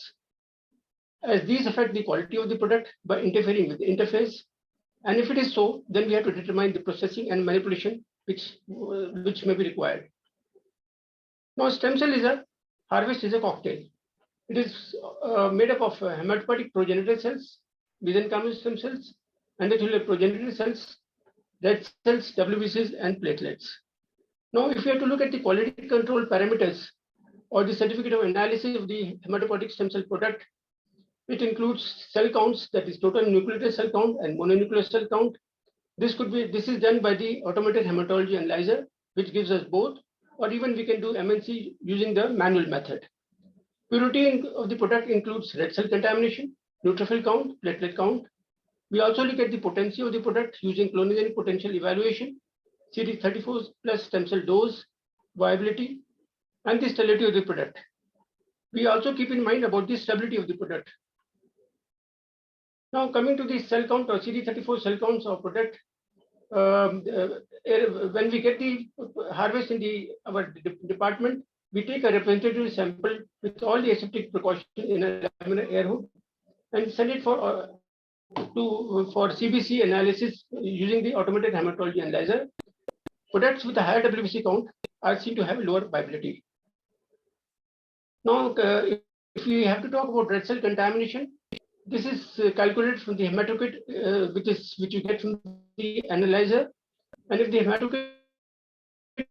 as these affect the quality of the product by interfering with the interface. And if it is so, then we have to determine the processing and manipulation which may be required. Now, stem cell harvest is a cocktail. It is made up of hematopoietic progenitor cells, mesenchymal stem cells, endothelial progenitor cells, red cells, WBCs, and platelets. Now, if we have to look at the quality control parameters or the certificate of analysis of the hematopoietic stem cell product, it includes cell counts, that is total nucleated cell count and mononuclear cell count. This is done by the automated hematology analyzer, which gives us both, or even we can do MNC using the manual method. Purity of the product includes red cell contamination, neutrophil count, platelet count. We also look at the potency of the product using clonogenic potential evaluation, CD34 plus stem cell dose, viability, and the sterility of the product. We also keep in mind about the stability of the product. Now coming to the cell count or CD34 cell counts of product, when we get the harvest in our department, we take a representative sample with all the aseptic precautions in a laminar air hood and send it for CBC analysis using the automated hematology analyzer. Products with a higher WBC count are seen to have lower viability. Now, if we have to talk about red cell contamination, this is calculated from the hematocrit, which you get from the analyzer. And if the hematocrit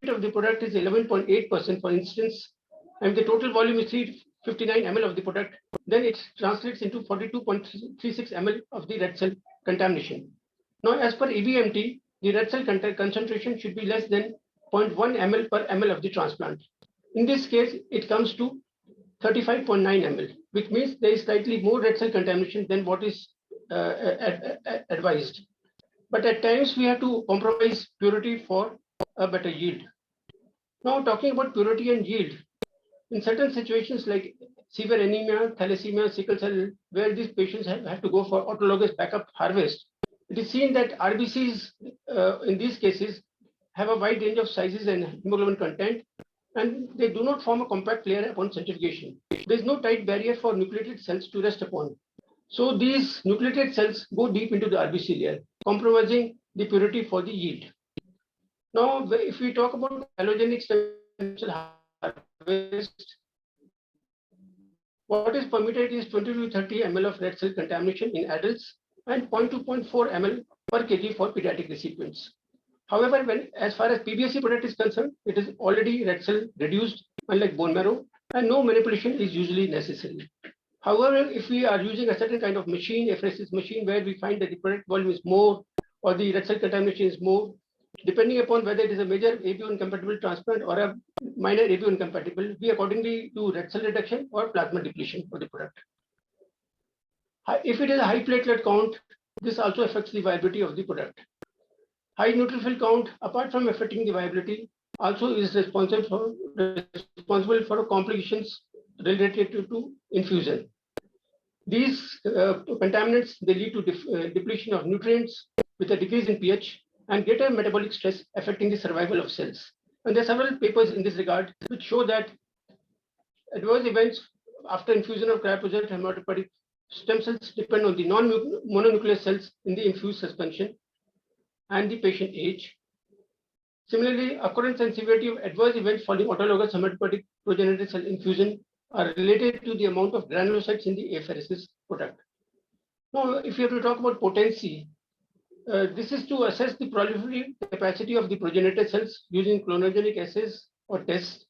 of the product is 11.8%, for instance, and the total volume is 359 ml of the product, then it translates into 42.36 ml of the red cell contamination. Now, as per EBMT, the red cell concentration should be less than 0.1 ml per ml of the transplant. In this case, it comes to 35.9 ml, which means there is slightly more red cell contamination than what is advised. But at times we have to compromise purity for a better yield. Now, talking about purity and yield, in certain situations like severe anemia, thalassemia, sickle cell, where these patients have to go for autologous backup harvest, it is seen that RBCs in these cases have a wide range of sizes and hemoglobin content, and they do not form a compact layer upon centrifugation. There is no tight barrier for nucleated cells to rest upon. So these nucleated cells go deep into the RBC layer, compromising the purity for the yield. Now, if we talk about allogenic stem cell harvest, what is permitted is 20 to 30 ml of red cell contamination in adults and 0.2 to 0.4 ml per kg for pediatric recipients. However, as far as PBSC product is concerned, it is already red cell reduced, unlike bone marrow, and no manipulation is usually necessary. However, if we are using a certain kind of machine, apheresis machine, where we find that the product volume is more or the red cell contamination is more, depending upon whether it is a major ABO incompatible transplant or a minor ABO incompatible, we accordingly do red cell reduction or plasma depletion for the product. If it is a high platelet count, this also affects the viability of the product. High neutrophil count, apart from affecting the viability, also is responsible for complications related to infusion. These contaminants, they lead to depletion of nutrients with a decrease in pH and greater metabolic stress affecting the survival of cells. And there are several papers in this regard which show that adverse events after infusion of cryopreserved hematopoietic stem cells depend on the non-mononuclear cells in the infused suspension and the patient age. Similarly, occurrence and severity of adverse events following autologous hematopoietic progenitor cell infusion are related to the amount of granulocytes in the apheresis product. Now, if you have to talk about potency, this is to assess the proliferative capacity of the progenitor cells using clonogenic assays or tests,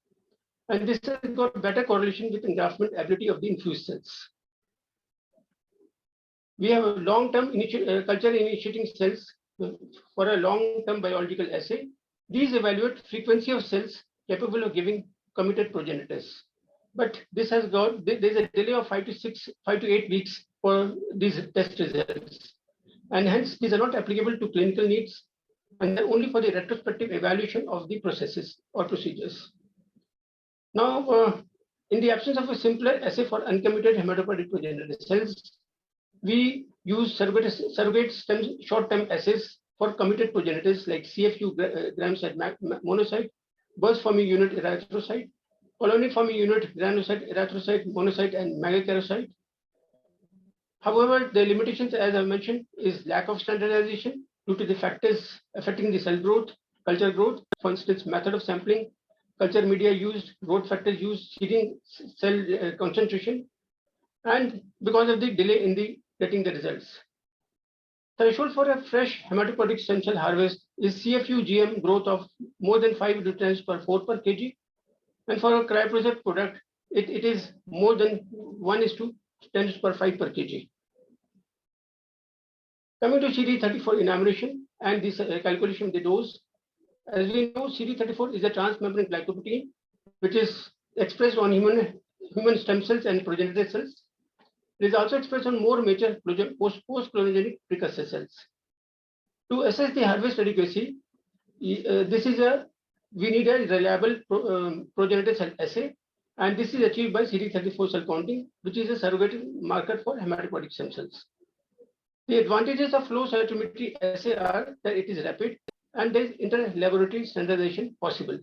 and this has got better correlation with engraftment ability of the infused cells. We have a long-term culture initiating cells for a long-term biological assay. These evaluate frequency of cells capable of giving committed progenitors. But this has got, there's a delay of 5 to 8 weeks for these test results. And hence, these are not applicable to clinical needs, and they're only for the retrospective evaluation of the processes or procedures. Now, in the absence of a simpler assay for uncommitted hematopoietic progenitor cells, we use surrogate short-term assays for committed progenitors like CFU gram-site monocyte, burst-forming unit erythrocyte, colony-forming unit granulocyte, erythrocyte, monocyte, and megakaryocyte. However, the limitations, as I mentioned, is lack of standardization due to the factors affecting the cell growth, culture growth, for instance, method of sampling, culture media used, growth factors used, seeding cell concentration, and because of the delay in the getting the results. Threshold for a fresh hematopoietic stem cell harvest is CFU GM growth of more than 5 nutrients per 4 per kg. And for a cryopreserved product, it is more than 1:10 per 5 per kg. Coming to CD34 enumeration and this calculation of the dose, as we know, CD34 is a transmembrane glycoprotein, which is expressed on human stem cells and progenitor cells. It is also expressed on more mature post-clonogenic precursor cells. To assess the harvest adequacy, this is a we need a reliable progenitor cell assay, and this is achieved by CD34 cell counting, which is a surrogate marker for hematopoietic stem cells. The advantages of flow cytometry assay are that it is rapid and there is inter-laboratory standardization possible.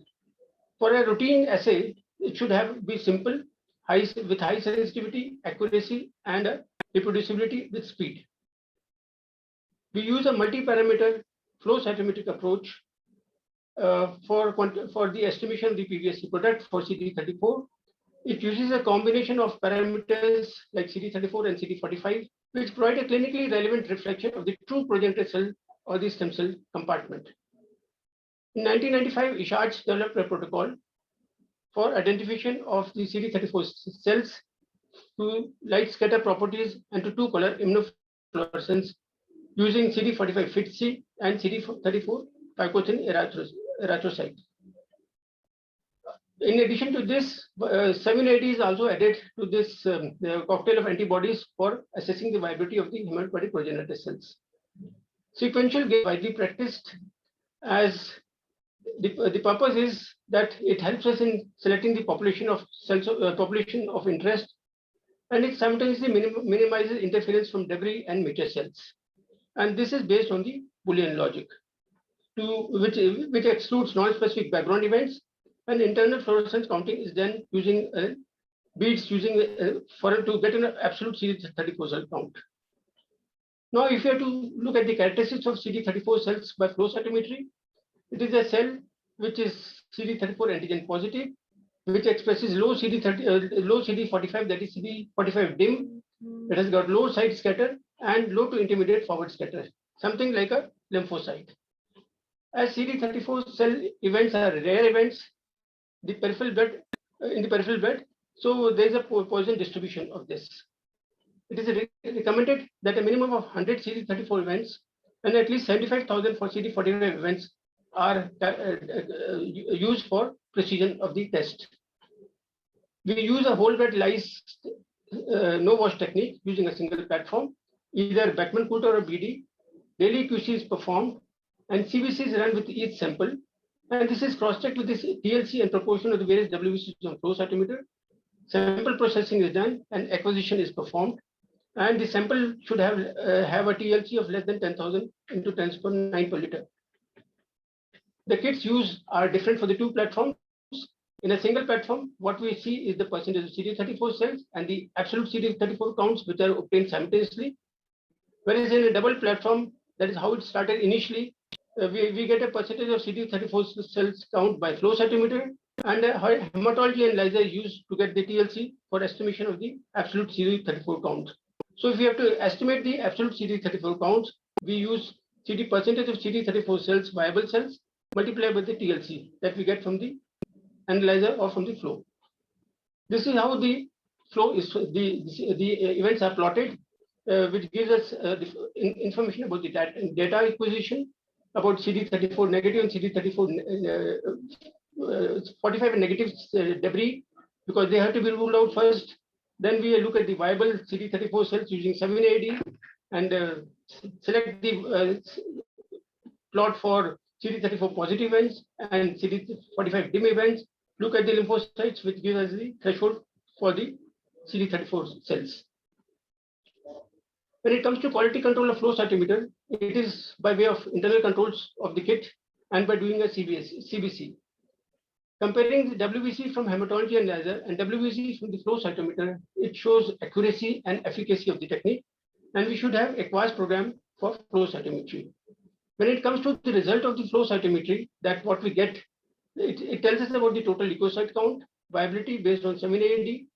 For a routine assay, it should be simple, with high sensitivity, accuracy, and reproducibility with speed. We use a multi-parameter flow cytometric approach for the estimation of the PVSC product for CD34. It uses a combination of parameters like CD34 and CD45, which provide a clinically relevant reflection of the true progenitor cell or the stem cell compartment. In 1995, Ishaj developed a protocol for identification of the CD34 cells to light scatter properties and to two-color immunofluorescence using CD45 FITC and CD34 picotin erythrocyte. In addition to this, 7-AD is also added to this cocktail of antibodies for assessing the viability of the hematopoietic progenitor cells. Sequential is widely practiced as the purpose is that it helps us in selecting the population of cells, population of interest, and it simultaneously minimizes interference from debris and mature cells. And this is based on the Boolean logic, which excludes non-specific background events, and internal fluorescence counting is then using beads to get an absolute CD34 cell count. Now, if you have to look at the characteristics of CD34 cells by flow cytometry, it is a cell which is CD34 antigen positive, which expresses low CD45, that is CD45 dim. It has got low side scatter and low to intermediate forward scatter, something like a lymphocyte. As CD34 cell events are rare events, in the peripheral blood, so there is a Poisson distribution of this. It is recommended that a minimum of 100 CD34 events and at least 75,000 for CD45 events are used for precision of the test. We use a whole blood lyse no wash technique using a single platform, either Beckman-Coulter or BD. Daily QC is performed and CBC is run with each sample. And this is cross-checked with this TLC and proportion of the various WBCs on flow cytometer. Sample processing is done and acquisition is performed. And the sample should have a TLC of less than 10,000 into 10⁹ per liter. The kits used are different for the two platforms. In a single platform, what we see is the percentage of CD34 cells and the absolute CD34 counts, which are obtained simultaneously. Whereas in a double platform, that is how it started initially, we get a percentage of CD34 cells count by flow cytometer, and a hematology analyzer is used to get the TLC for estimation of the absolute CD34 count. So if we have to estimate the absolute CD34 counts, we use percentage of CD34 cells, viable cells, multiplied by the TLC that we get from the analyzer or from the flow. This is how the flow is, the events are plotted, which gives us information about the data acquisition, about CD34 negative and CD34 45 and negative debris, because they have to be ruled out first. Then we look at the viable CD34 cells using 7-AD and select the plot for CD34 positive events and CD45 dim events. Look at the lymphocytes, which give us the threshold for the CD34 cells. When it comes to quality control of flow cytometer, it is by way of internal controls of the kit and by doing a CBC. Comparing the WBC from hematology analyzer and WBC from the flow cytometer, it shows accuracy and efficacy of the technique, and we should have a QAS program for flow cytometry. When it comes to the result of the flow cytometry, that what we get, it tells us about the total leukocyte count, viability based on 7-AD,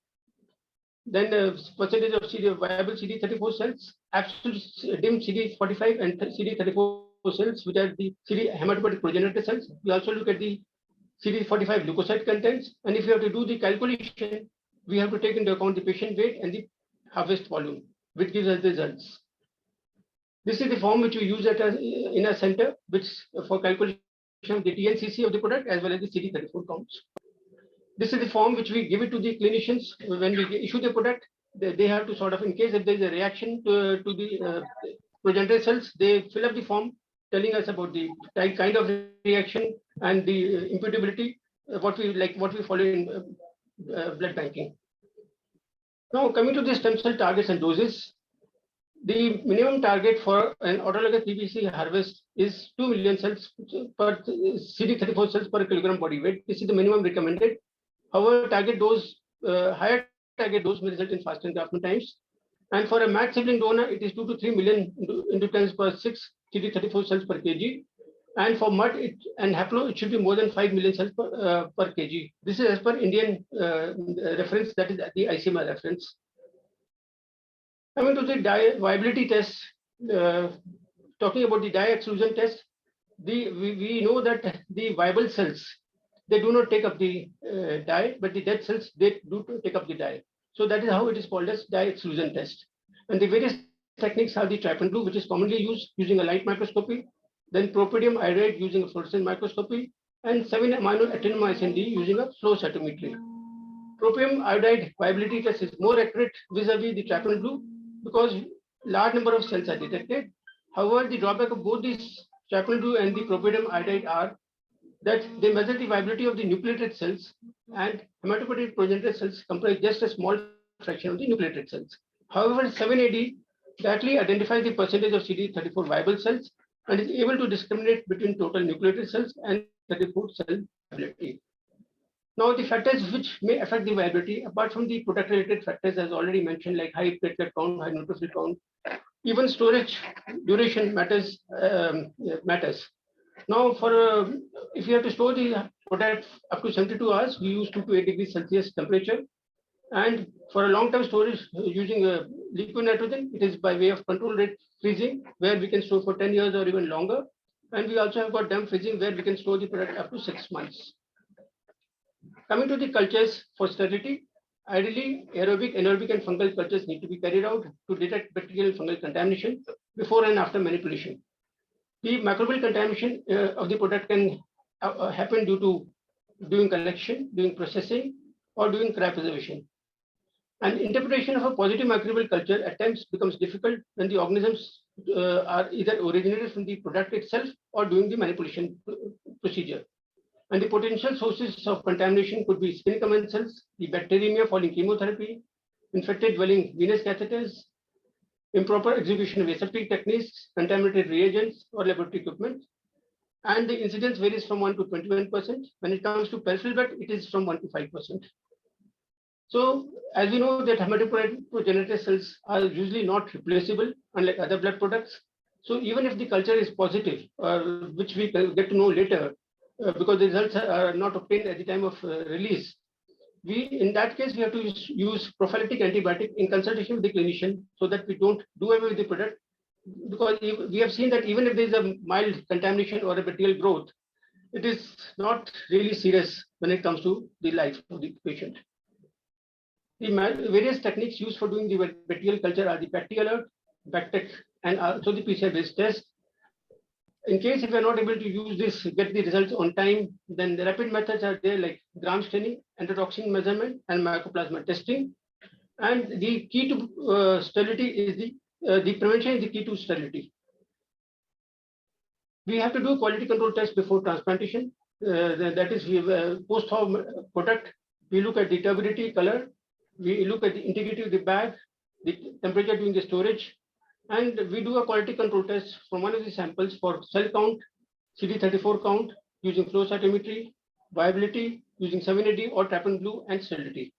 then percentage of viable CD34 cells, absolute dim CD45 and CD34 cells, which are the hematopoietic progenitor cells. We also look at the CD45 leukocyte contents, and if we have to do the calculation, we have to take into account the patient weight and the harvest volume, which gives us the results. This is the form which we use in a center, which for calculation of the TNCC of the product as well as the CD34 counts. This is the form which we give it to the clinicians when we issue the product. They have to sort of, in case if there is a reaction to the progenitor cells, they fill up the form telling us about the kind of reaction and the imputability, what we follow in blood banking. Now, coming to the stem cell targets and doses, the minimum target for an autologous PBC harvest is 2 million cells per CD34 cells per kilogram body weight. This is the minimum recommended. However, higher target dose may result in faster engraftment times. And for a matched sibling donor, it is 2 to 3 million inductance per 6 CD34 cells per kg. And for mud and haplo, it should be more than 5 million cells per kg. This is as per Indian reference, that is the ICMR reference. Coming to the dye viability test, talking about the dye exclusion test, we know that the viable cells, they do not take up the dye, but the dead cells, they do take up the dye. So that is how it is called as dye exclusion test. And the various techniques are the trypan blue, which is commonly used using a light microscopy, then propydium iodide using a fluorescent microscopy, and 7-amino-actinomycin D using a flow cytometry. Propydium iodide viability test is more accurate vis-a-vis the trypan blue because large number of cells are detected. However, the drawback of both these trypan blue and the propydium iodide are that they measure the viability of the nucleated cells, and hematopoietic progenitor cells comprise just a small fraction of the nucleated cells. However, 7AD directly identifies the percentage of CD34 viable cells and is able to discriminate between total nucleated cells and 34 cell viability. Now, the factors which may affect the viability, apart from the product-related factors, as already mentioned, like high platelet count, high neutrophil count, even storage duration matters. Now, if you have to store the product up to 72 hours, we use 2 to 8 degrees Celsius temperature. And for a long-term storage using liquid nitrogen, it is by way of control rate freezing, where we can store for 10 years or even longer. And we also have got damp freezing, where we can store the product up to 6 months. Coming to the cultures for sterility, ideally aerobic, anaerobic, and fungal cultures need to be carried out to detect bacterial and fungal contamination before and after manipulation. The microbial contamination of the product can happen due to doing collection, doing processing, or doing cryopreservation. And interpretation of a positive microbial culture at times becomes difficult when the organisms are either originated from the product itself or during the manipulation procedure. And the potential sources of contamination could be skin commensals, the bacteremia following chemotherapy, infected dwelling venous catheters, improper execution of aseptic techniques, contaminated reagents, or laboratory equipment. And the incidence varies from 1 to 21%. When it comes to peripheral blood, it is from 1 to 5%. So, as we know that hematopoietic progenitor cells are usually not replaceable, unlike other blood products. So, even if the culture is positive, which we get to know later, because the results are not obtained at the time of release, in that case, we have to use prophylactic antibiotic in consultation with the clinician so that we don't do away with the product. Because we have seen that even if there is a mild contamination or a bacterial growth, it is not really serious when it comes to the life of the patient. The various techniques used for doing the bacterial culture are the BacT-Alert, BacTech, and also the PCR-based test. In case if you are not able to use this, get the results on time, then the rapid methods are there like gram staining, enterotoxin measurement, and mycoplasma testing. And the key to sterility is the prevention is the key to sterility. We have to do quality control test before transplantation. That is, we post-thaw product. We look at the turbidity, color. We look at the integrity of the bag, the temperature during the storage, and we do a quality control test from one of the samples for cell count, CD34 count using flow cytometry, viability using 7AD or trypan blue, and sterility.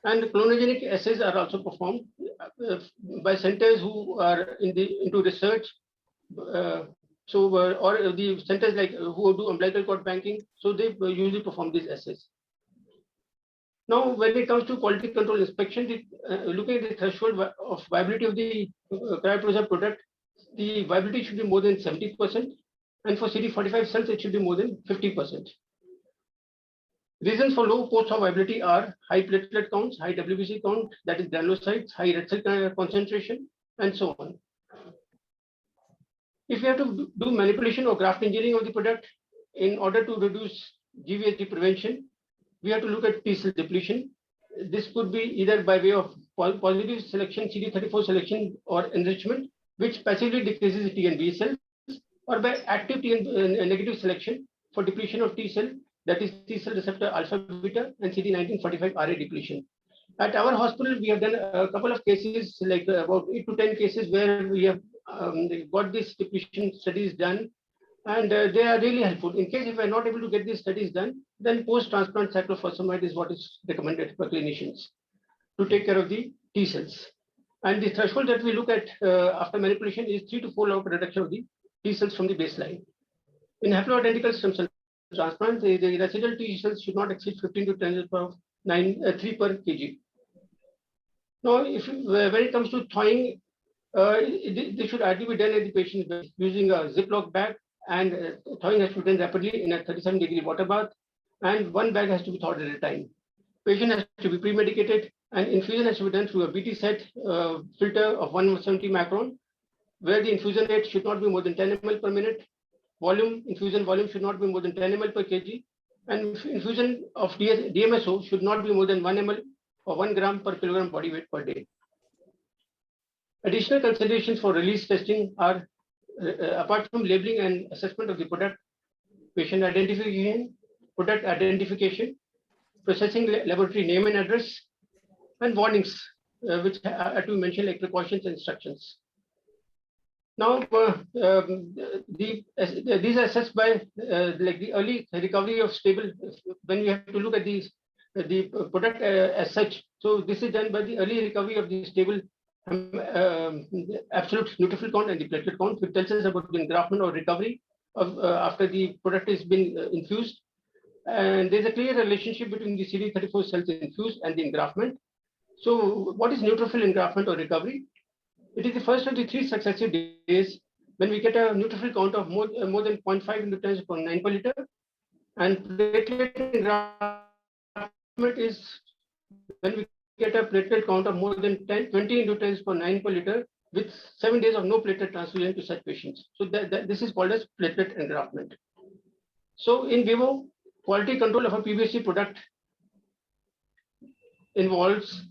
And clonogenic assays are also performed by centers who are into research. Or the centers like who do umbilical cord banking, so they usually perform these assays. Now, when it comes to quality control inspection, looking at the threshold of viability of the cryopreserved product, the viability should be more than 70%, and for CD45 cells, it should be more than 50%. Reasons for low post-thaw viability are high platelet counts, high WBC count, that is granulocytes, high red cell concentration, and so on. If we have to do manipulation or graft engineering of the product in order to reduce GvHD prevention, we have to look at T cell depletion. This could be either by way of positive selection, CD34 selection, or enrichment, which passively decreases T and B cells, or by active negative selection for depletion of T cell, that is T cell receptor alpha beta and CD1945 RA depletion. At our hospital, we have done a couple of cases, like about 8 to 10 cases where we have got these depletion studies done, and they are really helpful. In case if we are not able to get these studies done, then post-transplant cyclophosphamide is what is recommended by clinicians to take care of the T cells. And the threshold that we look at after manipulation is 3 to 4 log reduction of the T cells from the baseline. In haploidentical stem cell transplant, the residual T cells should not exceed 15 to 10 to the power of 3 per kg. Now, when it comes to thawing, they should ideally be done at the patient using a Ziploc bag, and thawing has to be done rapidly in a 37-degree water bath, and one bag has to be thawed at a time. Patient has to be pre-medicated, and infusion has to be done through a BT set filter of 170 macron, where the infusion rate should not be more than 10 ml per minute. Infusion volume should not be more than 10 ml per kg, and infusion of DMSO should not be more than 1 ml or 1 gram per kilogram body weight per day. Additional considerations for release testing are, apart from labeling and assessment of the product, patient identification, product identification, processing laboratory name and address, and warnings, which are to be mentioned, like precautions and instructions. Now, these are assessed by like the early recovery of stable, when we have to look at the product as such. So this is done by the early recovery of the stable absolute neutrophil count and the platelet count, which tells us about the engraftment or recovery of after the product has been infused. And there's a clear relationship between the CD34 cells infused and the engraftment. So what is neutrophil engraftment or recovery? It is the first of the 3 successive days when we get a neutrophil count of more than 0.5 into 10 per 9 per liter, and platelet engraftment is when we get a platelet count of more than 20 into 10 per 9 per liter with 7 days of no platelet transfusion to such patients. So this is called as platelet engraftment. So in vivo, quality control of a PBC product involves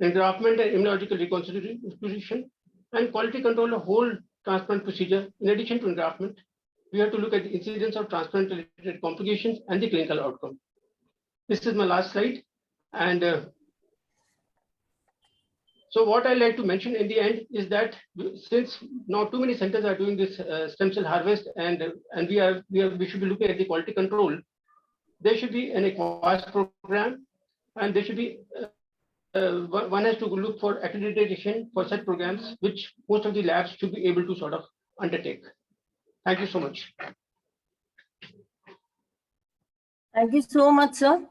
engraftment and immunological reconstitution, and quality control of whole transplant procedure. In addition to engraftment, we have to look at the incidence of transplant-related complications and the clinical outcome. This is my last slide. And so what I like to mention in the end is that since now too many centers are doing this stem cell harvest, and we should be looking at the quality control, there should be an EQUAS program, and there should be one has to look for accreditation for such programs, which most of the labs should be able to sort of undertake. Thank you so much. Thank you so much, sir.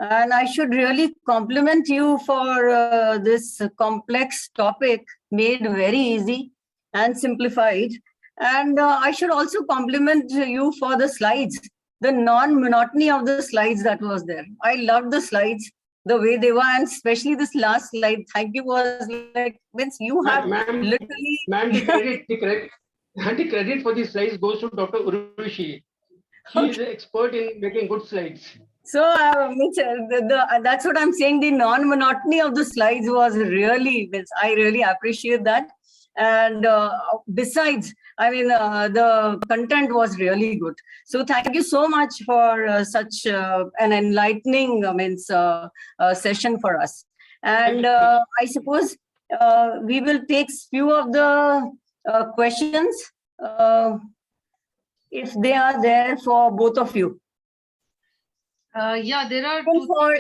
And I should really compliment you for this complex topic made very easy and simplified. And I should also compliment you for the slides, the non-monotony of the slides that was there. I loved the slides, the way they were, and especially this last slide. Thank you, was like, means you have literally. Ma'am, the credit for these slides goes to Dr. Urvashi. He is an expert in making good slides. So that's what I'm saying. The non-monotony of the slides was really, I really appreciate that. And besides, I mean, the content was really good. So thank you so much for such an enlightening session for us. And I suppose we will take few of the questions if they are there for both of you. Yeah, there are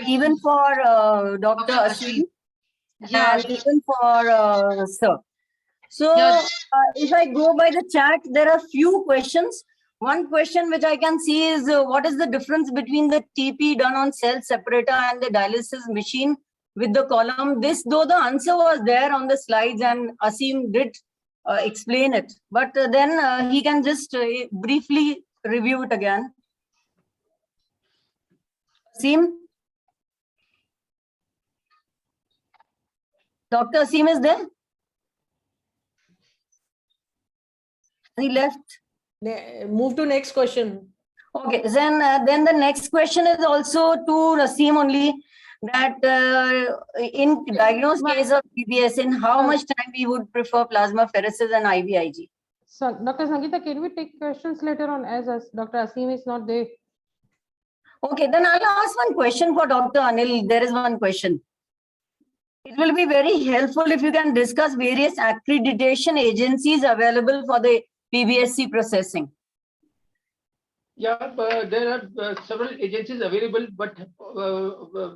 even for Dr. Asim, yeah, and even for sir. So yeah. If I go by the chat, there are few questions. One question which I can see is what is the difference between the TP done on cell separator and the dialysis machine with the column? This, though the answer was there on the slides and Asim did explain it, but then he can just briefly review it again. Asim? Dr. Asim is there? He left. Move to next question. Okay, then the next question is also to Asim only, that in diagnosed case of PBS, in how much time we would prefer plasmapheresis and IVIG? So, Dr. Sangeeta, can we take questions later on as Dr. Asim is not there? Okay, then I'll ask one question for Dr. Anil. There is one question. It will be very helpful if you can discuss various accreditation agencies available for the PBSC processing. Yeah, there are several agencies available, but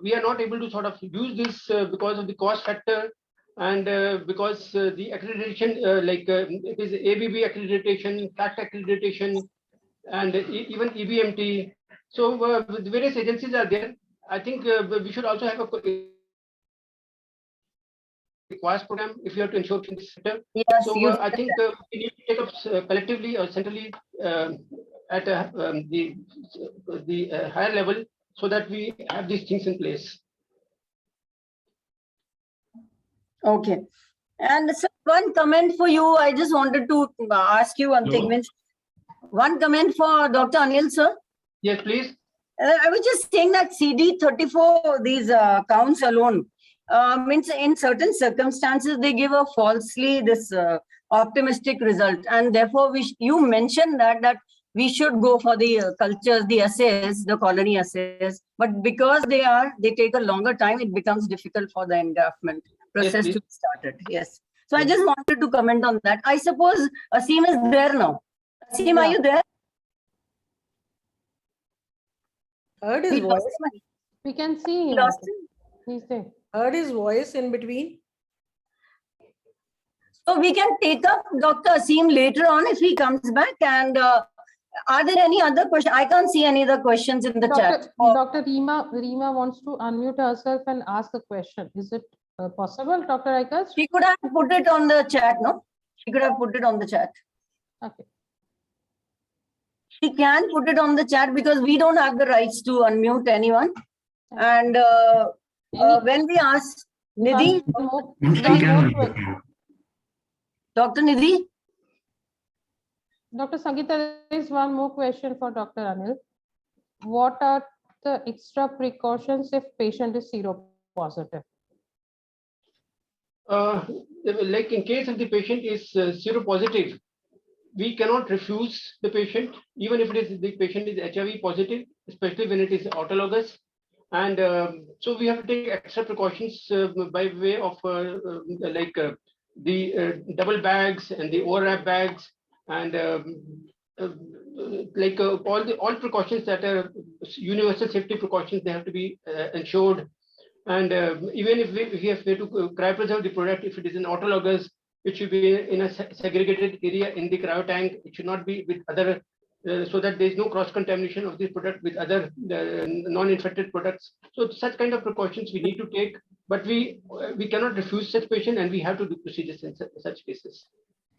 we are not able to sort of use this because of the cost factor and because the accreditation, it is ABB accreditation, FACT accreditation, and even EBMT. So the various agencies are there. I think we should also have a QAS program if you have to ensure in this sector. Yes, So you I think we need to take up collectively or centrally at the higher level so that we have these things in place. Okay. And so one comment for you, I just wanted to ask you one thing. Hello? Means one comment for Dr. Anil, sir. Yes, please. I was just saying that CD34, these counts alone, means in certain circumstances, they give a falsely this optimistic result. And therefore, you mentioned that we should go for the cultures, the assays, the colony assays. But because they take a longer time, it becomes difficult for the engraftment process please. to be started. Yes. So I just wanted to comment on that. I suppose Asim is there now. Asim, are Yeah. you there? Heard his We lost voice. him. We can see We him. lost him. He's there. Heard his voice in between. So we can take up Dr. Asim later on if he comes back. And are there any other questions? I can't see any other questions in the chat. Dr. Reema wants to unmute herself and ask a question. Is it possible, Dr. Aikas? She could have put it on the chat, no? She could have put it on the chat. Okay. She can put it on the chat because we don't have the rights to unmute anyone. And when we ask Nidhi, She can unmute you. Dr. Nidhi, Dr. Sangeeta, there is one more question for Dr. Anil. What are the extra precautions if patient is seropositive? Like in case if the patient is seropositive, we cannot refuse the patient, even if the patient is HIV positive, especially when it is autologous. And so we have to take extra precautions by way of the double bags and the overwrap bags and all precautions that are universal safety precautions, they have to be ensured. And even if we have to cryopreserve the product, if it is an autologous, it should be in a segregated area in the cryo tank. It should not be with other, so that there is no cross contamination of this product with other non-infected products. So such kind of precautions we need to take, but we cannot refuse such patient, and we have to do procedures in such cases.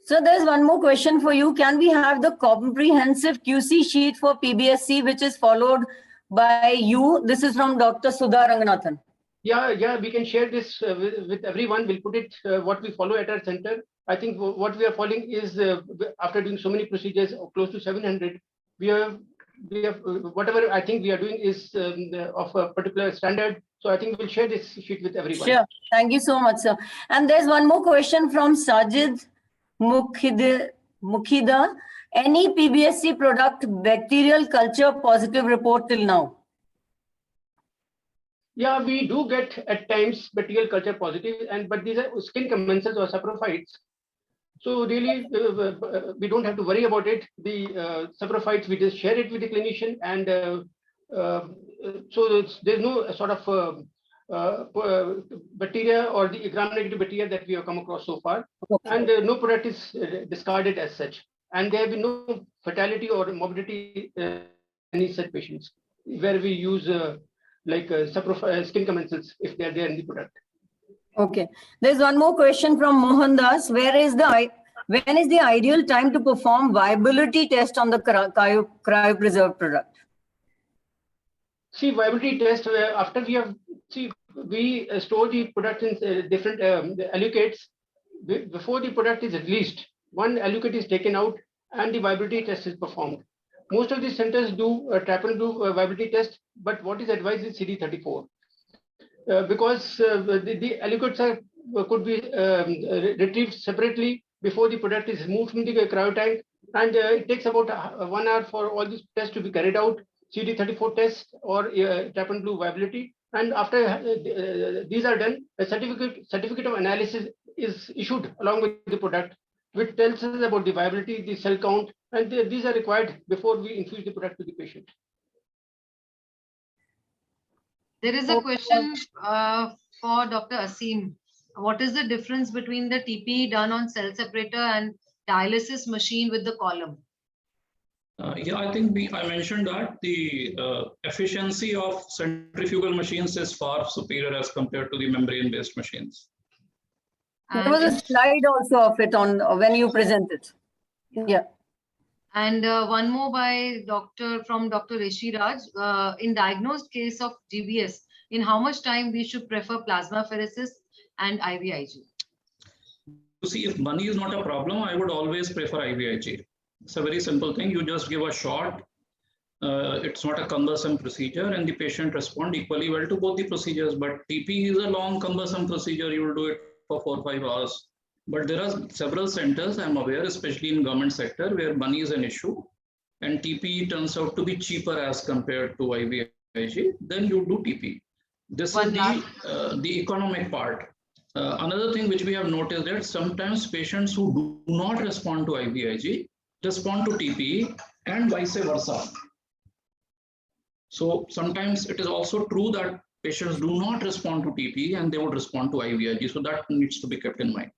so there's one more question for you. Can we have the comprehensive QC sheet for PBSC, which is followed by you? This is from Dr. Sudha Ranganathan. Yeah, we can share this with everyone. We'll put it what we follow at our center. I think what we are following is after doing so many procedures, close to 700, we have whatever I think we are doing is of a particular standard. So I think we'll share this sheet with everyone. Sure. Thank you so much, sir. And there's one more question from Sajid Mukhida. Any PBSC product bacterial culture positive report till now? Yeah, we do get at times bacterial culture positive, but these are skin commensals or saprophytes. So really, we don't have to worry about it. The saprophytes, we just share it with the clinician, and so there's no sort of bacteria or the gram-negative bacteria that we have come across so far, and no product is discarded as such. And there have been no fatality or morbidity in any such patients where we use skin commensals if they are there in the product. Okay. There's one more question from Mohan Das. When is the ideal time to perform viability test on the cryopreserved product? See, viability test after we store the product in different allocates. Before the product is released, one allocate is taken out and the viability test is performed. Most of the centers do trap and do viability test, but what is advised is CD34 because the allocates could be retrieved separately before the product is moved from the cryo tank. And it takes about 1 hour for all these tests to be carried out, CD34 test or tap and blue viability. And after these are done, a certificate of analysis is issued along with the product, which tells us about the viability, the cell count, and these are required before we infuse the product to the patient. There is a question for Dr. Asim. What is the difference between the TPE done on cell separator and dialysis machine with the column? Yeah, I think I mentioned that the efficiency of centrifugal machines is far superior as compared to the membrane-based machines. There was a slide also of it on when you presented. Yeah. And one more by from Dr. Rishi Raj. In diagnosed case of GBS, in how much time we should prefer plasmapheresis and IVIG? You see, if money is not a problem, I would always prefer IVIG. It's a very simple thing. You just give a shot. It's not a cumbersome procedure, and the patient respond equally well to both the procedures. But TP is a long, cumbersome procedure. You will do it for 4 or 5 hours. But there are several centers, I'm aware, especially in government sector, where money is an issue, and TP turns out to be cheaper as compared to IVIG. Then you do TP. This is the economic part. Another thing which we have noticed that sometimes patients who do not respond to IVIG respond to TP and vice versa. So sometimes it is also true that patients do not respond to TP and they would respond to IVIG. So that needs to be kept in mind.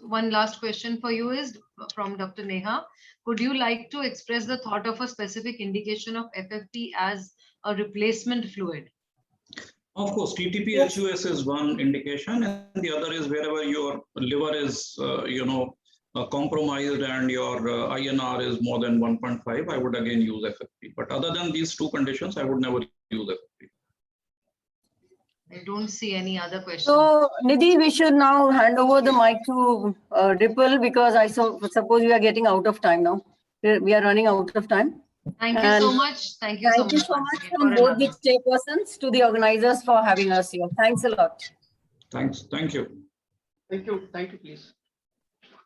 One last question for you is from Dr. Neha. Could you like to express the thought of a specific indication of FFP as a replacement fluid? Of course, TTP-HUS is one indication, and the other is wherever your liver is, compromised and your INR is more than 1.5. I would again use FFP. But other than these two conditions, I would never use FFP. I don't see any other questions. So, Nidhi, we should now hand over the mic to Ripple because I suppose we are getting out of time now. We are running out of time. Thank you so much. Thank you so much. Thank you so much from both the chairpersons to the organizers for having us here. Thanks a lot. Thanks. Thank you. Thank you. Thank you, please.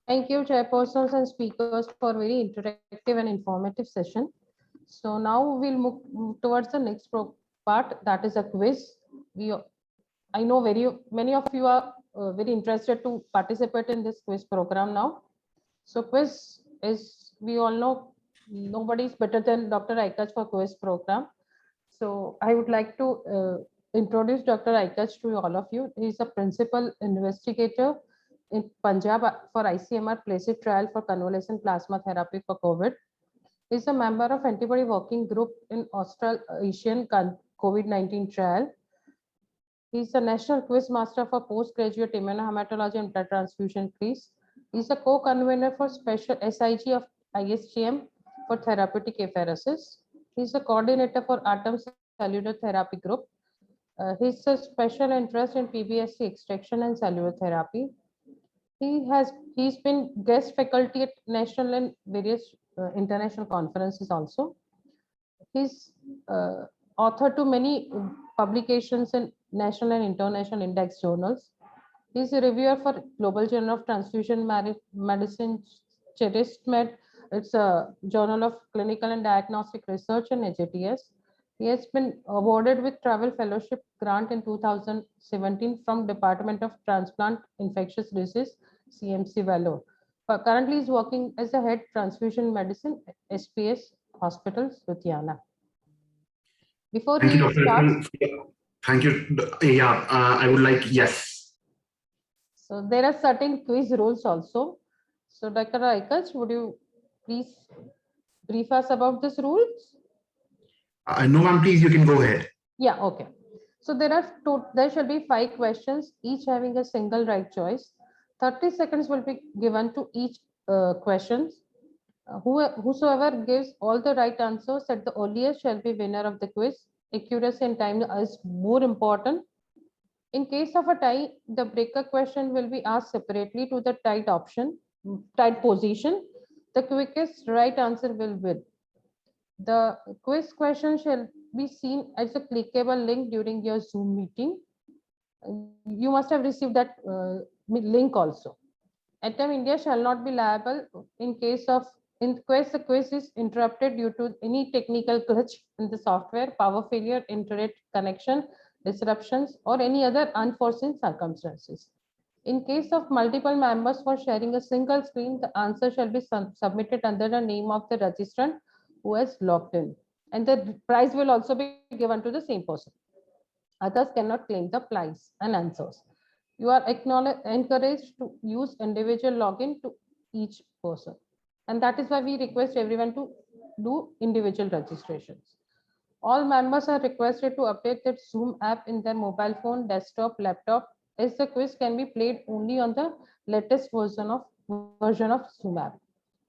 Thank you, chairpersons and speakers, for very interactive and informative session. So now we'll move towards the next part, that is a quiz. I know many of you are very interested to participate in this quiz program now. So quiz is, we all know, nobody is better than Dr. Aikach for quiz program. So I would like to introduce Dr. Aikach to all of you. He is a principal investigator in Punjab for ICMR PLACID trial for convalescent plasma therapy for COVID. He is a member of antibody working group in Australasian COVID-19 trial. He is a national quiz master for postgraduate immunohematology and blood transfusion quiz. He is a co-convener for special SIG of ISGM for therapeutic apheresis. He is a coordinator for Atom Cellular Therapy Group. He has a special interest in PBSC extraction and cellular therapy. He's been guest faculty at national and various international conferences also. He's author to many publications in national and international index journals. He's a reviewer for Global Journal of Transfusion Medicine, CHERISTMED. It's a journal of clinical and diagnostic research and HATS. He has been awarded with travel fellowship grant in 2017 from Department of Transplant Infectious Disease, CMC Vellore. Currently, he's working as a head transfusion medicine, SPS Hospitals, Ludhiana. Before Thank you, he Dr. starts, Thank you. Yeah, I would like, yes. so there are certain quiz rules also. So Dr. Aikach, would you please brief us about these rules? No, ma'am, please, you can go ahead. Yeah, okay. So there shall be 5 questions, each having a single right choice. 30 seconds will be given to each question. Whosoever gives all the right answers at the earliest shall be winner of the quiz. Accuracy and time is more important. In case of a tie, the breaker question will be asked separately to the tied position. The quickest right answer will win. The quiz question shall be seen as a clickable link during your Zoom meeting. You must have received that link also. Atom India shall not be liable in case the quiz is interrupted due to any technical glitch in the software, power failure, internet connection disruptions, or any other unforeseen circumstances. In case of multiple members for sharing a single screen, the answer shall be submitted under the name of the registrant who has logged in, and the prize will also be given to the same person. Others cannot claim the prize and answers. You are encouraged to use individual login to each person. And that is why we request everyone to do individual registrations. All members are requested to update their Zoom app in their mobile phone, desktop, laptop, as the quiz can be played only on the latest version of Zoom app.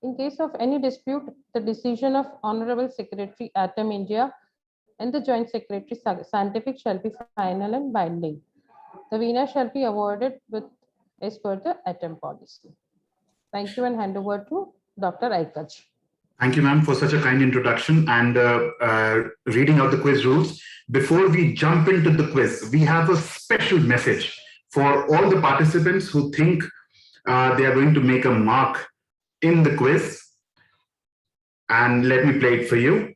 In case of any dispute, the decision of Honorable Secretary Atom India and the Joint Secretary Scientific shall be final and binding. The winner shall be awarded with as per the Atom policy. Thank you and hand over to Dr. Aikach. Thank you, ma'am, for such a kind introduction and reading out the quiz rules. Before we jump into the quiz, we have a special message for all the participants who think they are going to make a mark in the quiz. And let me play it for you.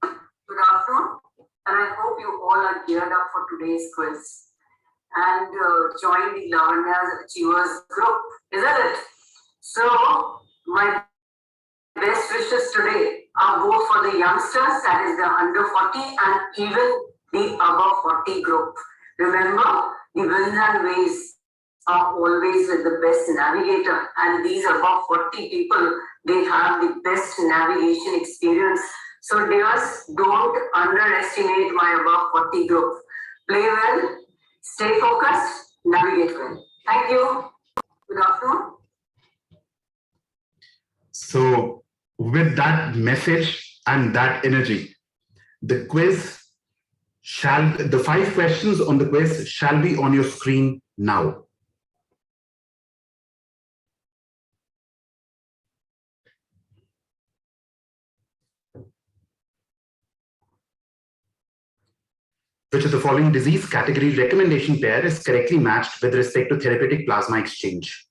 Good afternoon, and I hope you all are geared up for today's quiz and join the Lavanya Achievers group, isn't it? So, my best wishes today are both for the youngsters, that is the under 40 and even the above 40 group. Remember, the winds and waves are always with the best navigator, and these above 40 people, they have the best navigation experience. So dears, don't underestimate my above 40 group. Play well, stay focused, navigate well. Thank you. Good afternoon. So with that message and that energy, the 5 questions on the quiz shall be on your screen now. Which of the following disease category recommendation pair is correctly matched with respect to therapeutic plasma exchange?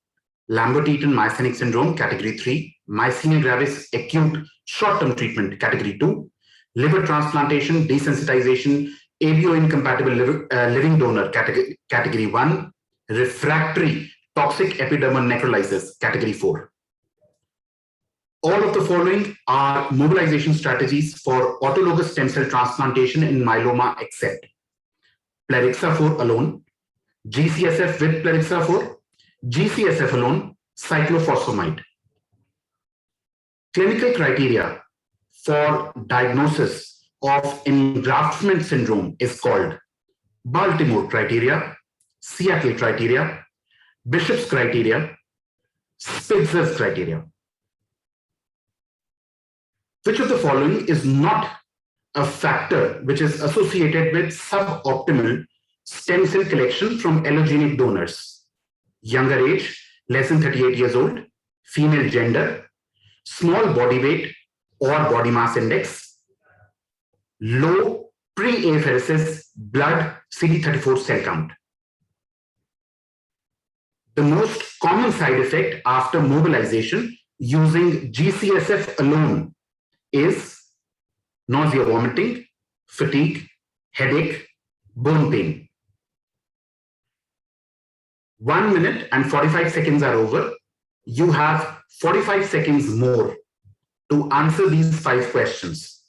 Lambert-Eaton myasthenic syndrome, category 3, myasthenia gravis acute short-term treatment, category 2, liver transplantation, desensitization, ABO incompatible living donor, category 1, refractory toxic epidermal necrolysis, category 4. All of the following are mobilization strategies for autologous stem cell transplantation in myeloma except Plerixafor alone, GCSF with Plerixafor, GCSF alone, cyclophosphamide. Clinical criteria for diagnosis of engraftment syndrome is called Baltimore criteria, Seattle criteria, Bishop's criteria, Spitzer's criteria. Which of the following is not a factor which is associated with suboptimal stem cell collection from allogenic donors? Younger age, less than 38 years old, female gender, small body weight or body mass index, low pre-apheresis blood CD34 cell count. The most common side effect after mobilization using GCSF alone is nausea, vomiting, fatigue, headache, bone pain. 1 minute and 45 seconds are over. You have 45 seconds more to answer these 5 questions.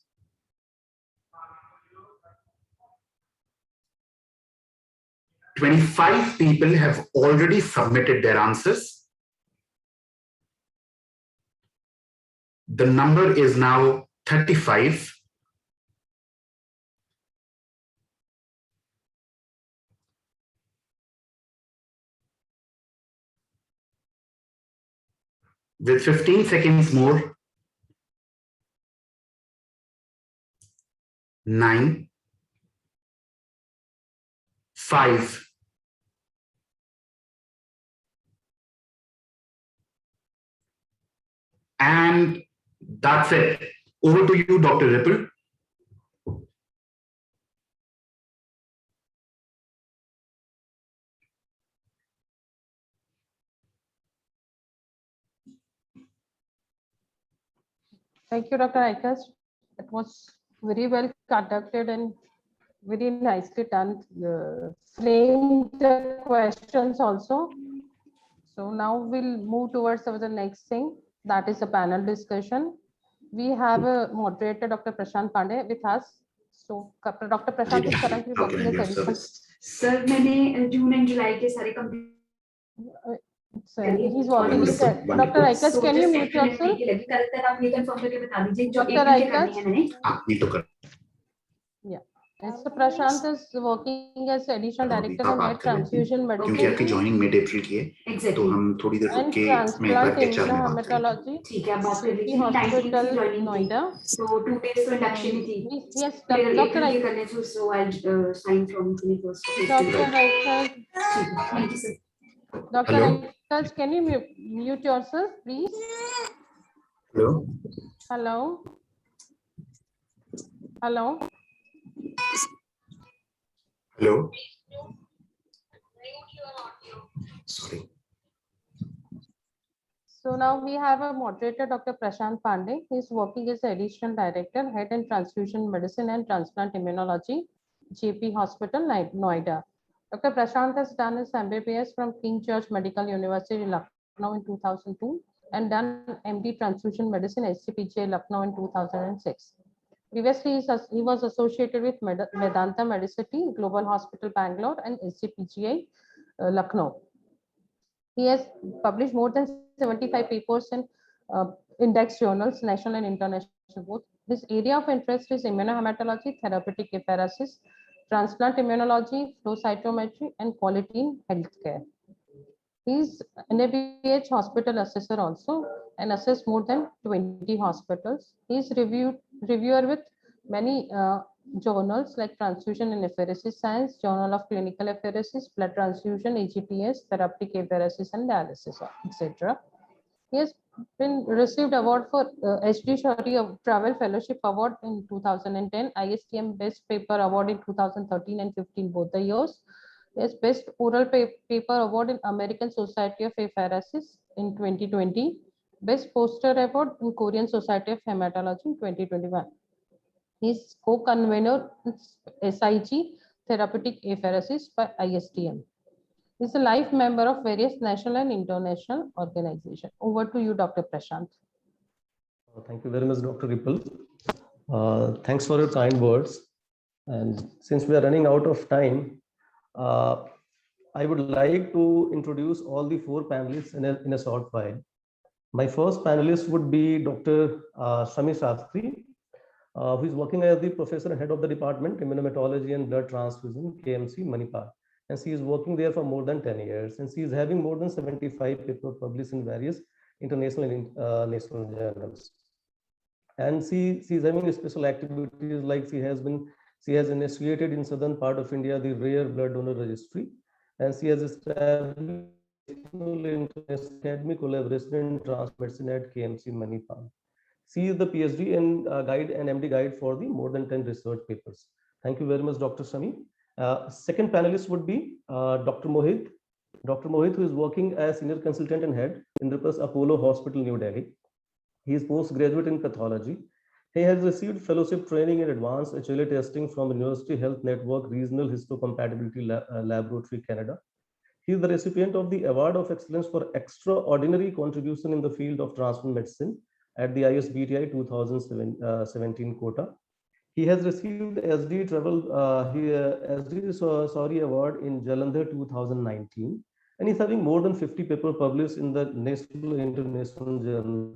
"25 people have already submitted their answers. The number is now 35. With 15 seconds more, 9, 5, 'and that's it. Over to you, Dr. Ripple. Thank you, Dr. Aikas. It was very well conducted and very nicely done. Framed the questions also. So now we'll move towards the next thing, that is a panel discussion. We have a moderator, Dr. Prashant Pandey, with us. So Dr. Prashant is currently working as additional. Sir मैंने जून and जुलाई के सारे complete He's working with Dr. Aikas. Can you mute yourself? कल तक आप ये confirm करके बता दीजिए जो Dr. एक Aikas? करनी है मैंने need to correct. So Prashant is working as additional director in Med Transfusion क्योंकि Medicine आपकी ज्वाइनिंग मिड अप्रैल की है, तो एग्जैक्टली हम थोड़ी देर रुक and के मैं एक बार transplant HR में बात करेंगे। immunohematology, ठीक है आप बात कर CP लीजिए Hospital, ज्वाइनिंग Noida. तो 2 days तो इंडक्शन ही थी Yes, फिर Dr. अप्रैल के Aikas. करने थे so I sign from 21st Dr. Aikas. Thank you sir Dr. Hello? Aikas, can you mute yourself, please? Hello? Hello? Hello? Hello? Sorry. So now we have a moderator, Dr. Prashant Pandey. He is working as additional director, head in transfusion medicine and transplant immunology, JP Hospital, Noida. Dr. Prashant has done his MBBS from King George Medical University, Lucknow in 2002 and done MD transfusion medicine, SCPGI, Lucknow in 2006. Previously, he was associated with Vedanta Medicity, Global Hospital, Bangalore and SCPGI, Lucknow. He has published more than 75 papers in index journals, national and international both. His area of interest is immunohematology, therapeutic apheresis, transplant immunology, flow cytometry, and quality in healthcare. He is an NABH hospital assessor also and assessed more than 20 hospitals. He is reviewer with many journals like Transfusion and Apheresis Science, Journal of Clinical Apheresis, Blood Transfusion, AGTS, Therapeutic Apheresis and Dialysis, etc. He has been received award for HD Shorty Travel Fellowship Award in 2010, ISTM Best Paper Award in 2013 and 15, both the years. Yes, Best Oral Paper Award in American Society of Apheresis in 2020. Best Poster Award in Korean Society of Hematology in 2021. He is co-convener SIG Therapeutic Apheresis by ISTM. He is a life member of various national and international organizations. Over to you, Dr. Prashant. Thank you very much, Dr. Ripple. Thanks for your kind words. And since we are running out of time, I would like to introduce all the 4 panelists in a short while. My first panelist would be Dr. Shami Shastri, who is working as the professor and head of the department, Immunohematology and Blood Transfusion, KMC, Manipal. And she is working there for more than 10 years. And she is having more than 75 papers published in various international and national journals. And she is having special activities like she has initiated in southern part of India the rare blood donor registry, and she has established international academic collaboration in transplant medicine at KMC Manipal. She is the PhD and guide and MD guide for the more than 10 research papers. Thank you very much, Dr. Shami. Second panelist would be Dr. Mohit. Dr. Mohit, who is working as senior consultant and head in Indraprastha Apollo Hospital, New Delhi. He is postgraduate in pathology. He has received fellowship training in advanced HLA testing from University Health Network Regional Histocompatibility Laboratory, Canada. He is the recipient of the Award of Excellence for Extraordinary Contribution in the Field of Transplant Medicine at the ISBTI 2017 quota. He has received SD Award in Jalandhar 2019, and he's having more than 50 papers published in the national and international journal.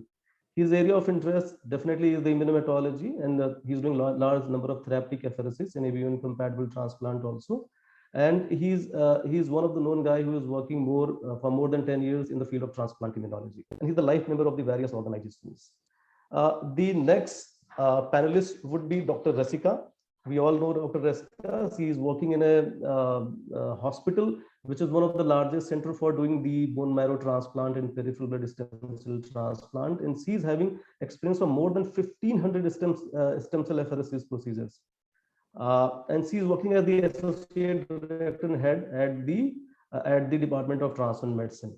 His area of interest definitely is the immunohematology, and he's doing large number of therapeutic apheresis and avian compatible transplant also. And he's one of the known guy who is working for more than 10 years in the field of transplant immunology. And he's the life member of the various organizations. The next panelist would be Dr. Rasika. We all know Dr. Rasika. She is working in a hospital, which is one of the largest center for doing the bone marrow transplant and peripheral blood stem cell transplant. And she is having experience of more than 1,500 stem cell apheresis procedures. And she is working as the associate director and head at the Department of Transplant Medicine.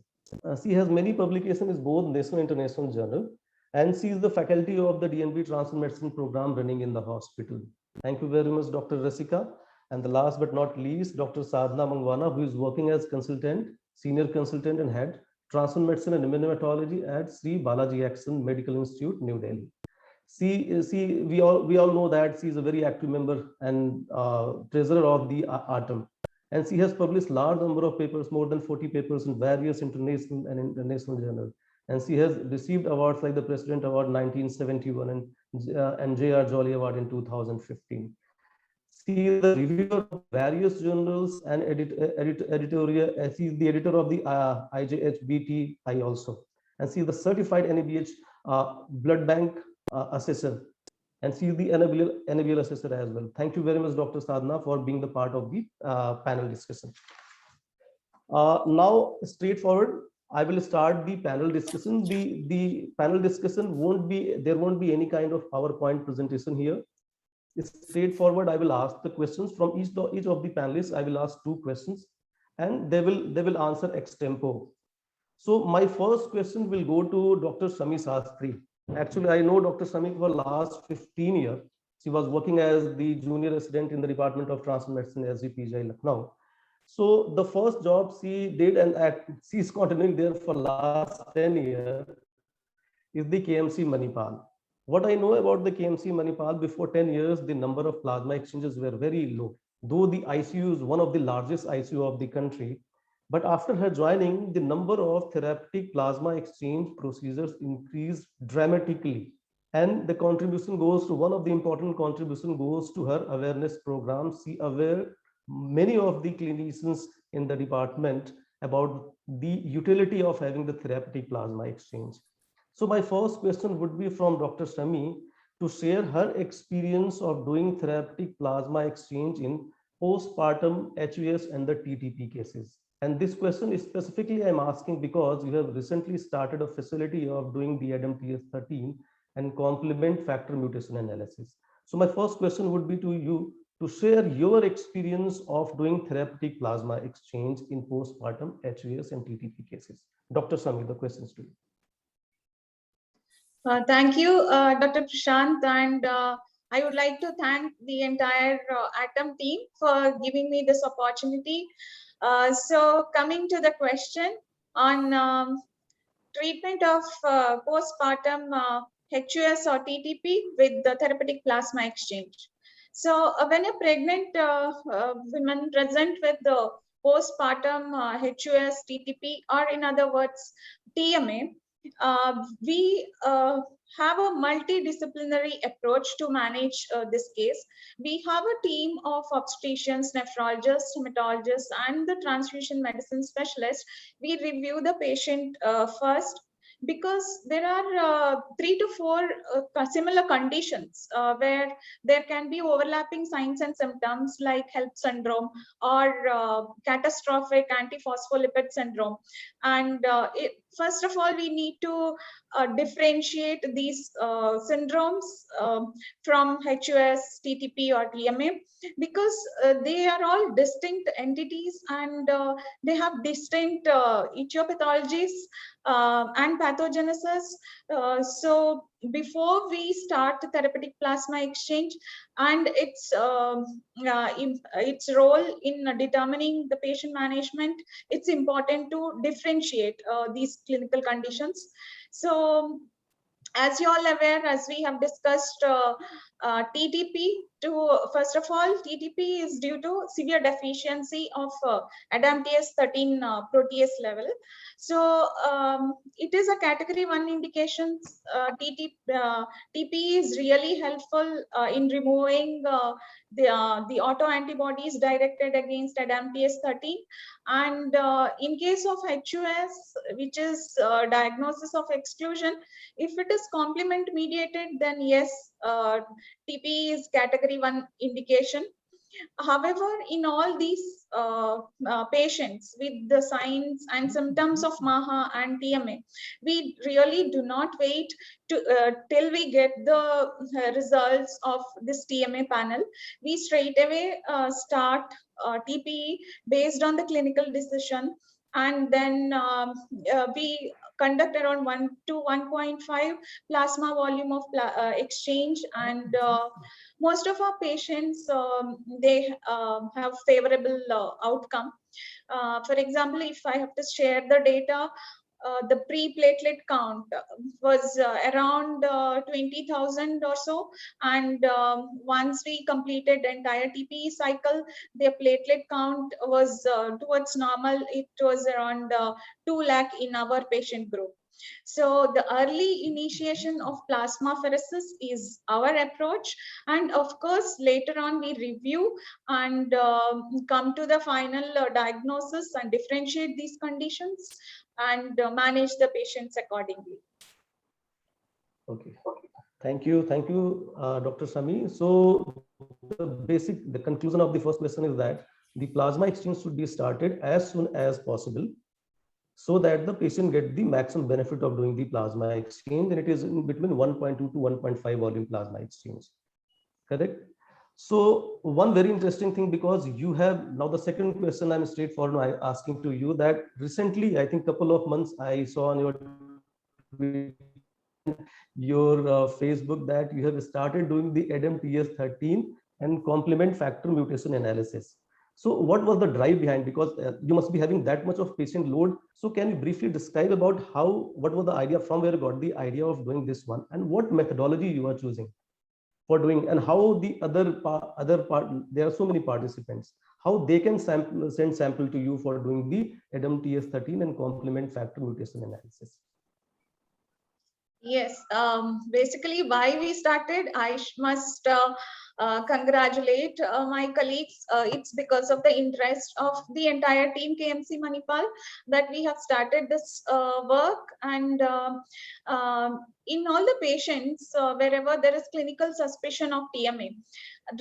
She has many publications in both national and international journal. and she is the faculty of the DNB Transient Medicine program running in the hospital. Thank you very much, Dr. Rasika. And the last but not least, Dr. Sadhana Mangwana, who is working as consultant, senior consultant and head, Transient Medicine and Immunohematology at Sri Balaji Action Medical Institute, New Delhi. We all know that she is a very active member and treasurer of the ATOM. And she has published large number of papers, more than 40 papers in various international and international journals. And she has received awards like the President Award 1971 and J.R. Jolly Award in 2015. She is the reviewer of various journals and editorial. She is the editor of the IJHBTI also. And she is the certified NABH blood bank assessor. And she is the NABL assessor as well. Thank you very much, Dr. Sadhana, for being the part of the panel discussion. Now, straightforward, I will start the panel discussion. The panel discussion there won't be any kind of PowerPoint presentation here. It's straightforward. I will ask the questions from each of the panelists. I will ask 2 questions, and they will answer ex tempo. So my first question will go to Dr. Shami Sastry. Actually, I know Dr. Shami for last 15 years. She was working as the junior resident in the Department of Transient Medicine, SGPGI, Lucknow. So the first job she did, and she is continuing there for last 10 years, is the KMC Manipal. What I know about the KMC Manipal, before 10 years, the number of plasma exchanges were very low, though the ICU is one of the largest ICU of the country. But after her joining, the number of therapeutic plasma exchange procedures increased dramatically. And the contribution goes to, one of the important contribution goes to her awareness program. She aware many of the clinicians in the department about the utility of having the therapeutic plasma exchange. So my first question would be from Dr. Shami to share her experience of doing therapeutic plasma exchange in postpartum HUS and the TTP cases. And this question is specifically I'm asking because you have recently started a facility of doing the ADAMTS13 and complement factor mutation analysis. So my first question would be to you to share your experience of doing therapeutic plasma exchange in postpartum HUS and TTP cases. Dr. Shami, the questions to you. Thank you, Dr. Prashant, and I would like to thank the entire ATOM team for giving me this opportunity. So coming to the question on treatment of postpartum HUS or TTP with the therapeutic plasma exchange. So when a pregnant woman present with the postpartum HUS, TTP, or in other words, TMA, we have a multidisciplinary approach to manage this case. We have a team of obstetricians, nephrologists, hematologists, and the transfusion medicine specialists. We review the patient first, because there are 3 to 4 similar conditions where there can be overlapping signs and symptoms like HELLP syndrome or catastrophic antiphospholipid syndrome. And first of all, we need to differentiate these syndromes from HUS, TTP, or TMA, because they are all distinct entities and they have distinct etiologies and pathogenesis. So before we start the therapeutic plasma exchange and its role in determining the patient management, it's important to differentiate these clinical conditions. So as you all aware, as we have discussed, TTP, first of all, TTP is due to severe deficiency of ADAMTS13 protease level. So it is a category 1 indication. TP is really helpful in removing the autoantibodies directed against ADAMTS13. And in case of HUS, which is diagnosis of exclusion, if it is complement mediated, then yes, TP is category 1 indication. However, in all these patients with the signs and symptoms of MAHA and TMA, we really do not wait till we get the results of this TMA panel. We straight away start TPE based on the clinical decision. And then we conduct around 1 to 1.5 plasma volume of exchange, and most of our patients they have favorable outcome. For example, if I have to share the data, the pre-platelet count was around 20,000 or so, and once we completed the entire TPE cycle, the platelet count was towards normal. It was around 2 lakh in our patient group. So the early initiation of plasmapheresis is our approach, and of course later on we review and come to the final diagnosis and differentiate these conditions and manage the patients accordingly. Okay, thank you, Dr. Sami. So the conclusion of the first question is that the plasma exchange should be started as soon as possible, so that the patient get the maximum benefit of doing the plasma exchange, and it is in between 1.2 to 1.5 volume plasma exchange. Correct? So one very interesting thing, because you have now the second question I'm straightforward asking to you, that recently, I think couple of months, I saw on your Facebook that you have started doing the ADAMTS13 and complement factor mutation analysis. So what was the drive behind? Because you must be having that much of patient load. So can you briefly describe about what was the idea, from where you got the idea of doing this one, and what methodology you are choosing for doing, and how the other part, there are so many participants, how they can send sample to you for doing the ADAMTS13 and complement factor mutation analysis? Yes, basically why we started, I must congratulate my colleagues. It's because of the interest of the entire team KMC Manipal that we have started this work. And in all the patients, wherever there is clinical suspicion of TMA,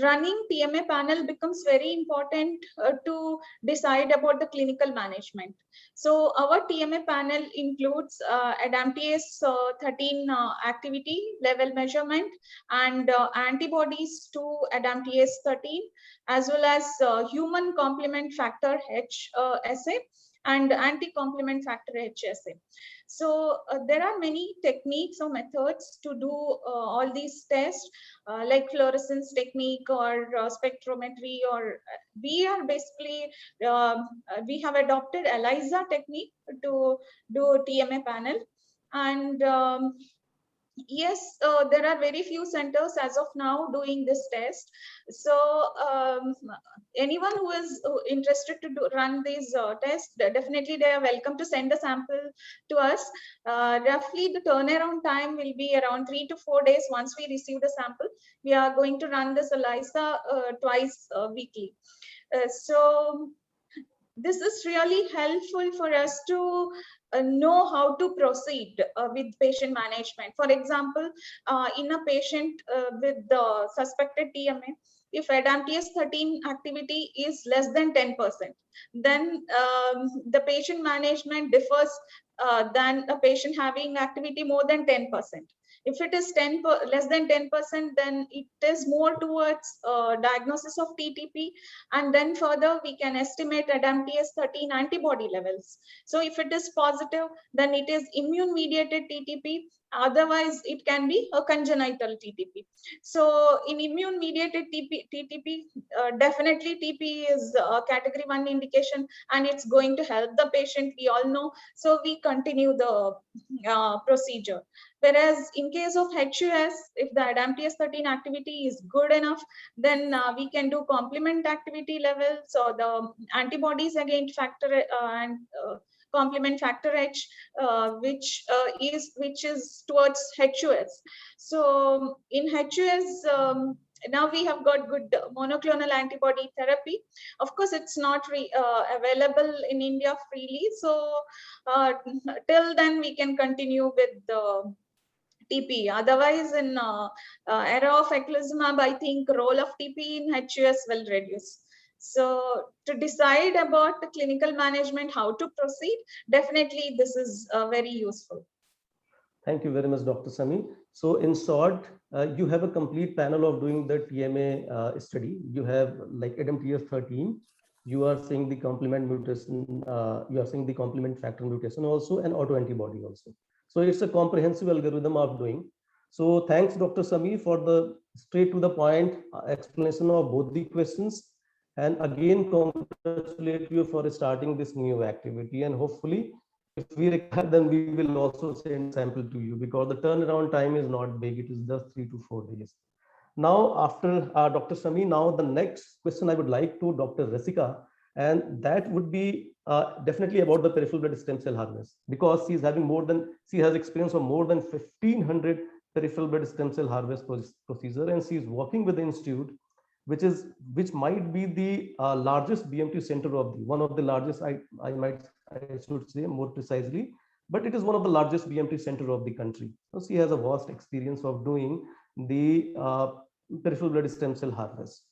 running TMA panel becomes very important to decide about the clinical management. So our TMA panel includes ADAMTS13 activity level measurement and antibodies to ADAMTS13, as well as human complement factor H assay and anti-complement factor H assay. So there are many techniques or methods to do all these tests, like fluorescence technique or spectrometry, or we are basically, we have adopted ELISA technique to do TMA panel. And yes, there are very few centers as of now doing this test. So anyone who is interested to run these tests, definitely they are welcome to send a sample to us. Roughly the turnaround time will be around 3 to 4 days. Once we receive the sample, we are going to run this ELISA twice weekly. So this is really helpful for us to know how to proceed with patient management. For example, in a patient with the suspected TMA, if ADAMTS13 activity is less than 10%, then the patient management differs than a patient having activity more than 10%. If it is less than 10%, then it is more towards diagnosis of TTP, and then further we can estimate ADAMTS13 antibody levels. So if it is positive, then it is immune-mediated TTP. Otherwise, it can be a congenital TTP. So in immune-mediated TTP, definitely TP is a category 1 indication, and it's going to help the patient, we all know. So we continue the procedure. Whereas in case of HUS, if the ADAMTS13 activity is good enough, then we can do complement activity levels or the antibodies against factor and complement factor H, which is towards HUS. So in HUS, now we have got good monoclonal antibody therapy. Of course, it's not available in India freely. So till then, we can continue with the TP. Otherwise, in era of eculizumab, I think role of TP in HUS will reduce. So to decide about the clinical management, how to proceed, definitely this is very useful. Thank you very much, Dr. Sami. So in short, you have a complete panel of doing the TMA study. You have like ADAMTS13, you are seeing the complement mutation, you are seeing the complement factor mutation also, and autoantibody also. So it's a comprehensive algorithm of doing. So thanks, Dr. Sami, for the straight to the point explanation of both the questions. And again, congratulate you for starting this new activity. And hopefully, if we require, then we will also send sample to you, because the turnaround time is not big. It is just 3 to 4 days. Now, after Dr. Sami, now the next question I would like to Dr. Rasika, and that would be definitely about the peripheral blood stem cell harvest, because she is having she has experience of more than 1,500 peripheral blood stem cell harvest procedure, and she is working with the institute, which might be the largest BMT center one of the largest, I should say more precisely, but it is one of the largest BMT center of the country. So she has a vast experience of doing the peripheral blood stem cell harvest.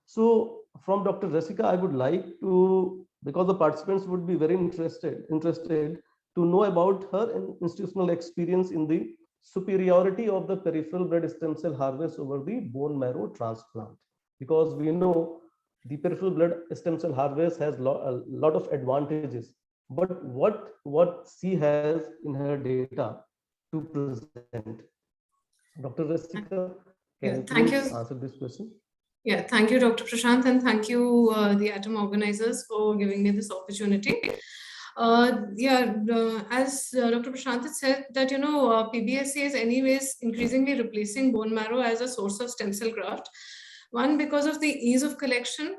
So from Dr. Rasika, I would like to, because the participants would be very interested to know about her institutional experience in the superiority of the peripheral blood stem cell harvest over the bone marrow transplant. Because we know the peripheral blood stem cell harvest has a lot of advantages, but what she has in her data to present. Dr. Rasika, can you answer this question? Yeah, thank you, Dr. Prashant, and thank you, the ATOM organizers, for giving me this opportunity. As Dr. Prashant had said, that PBSC is anyways increasingly replacing bone marrow as a source of stem cell graft. One, because of the ease of collection,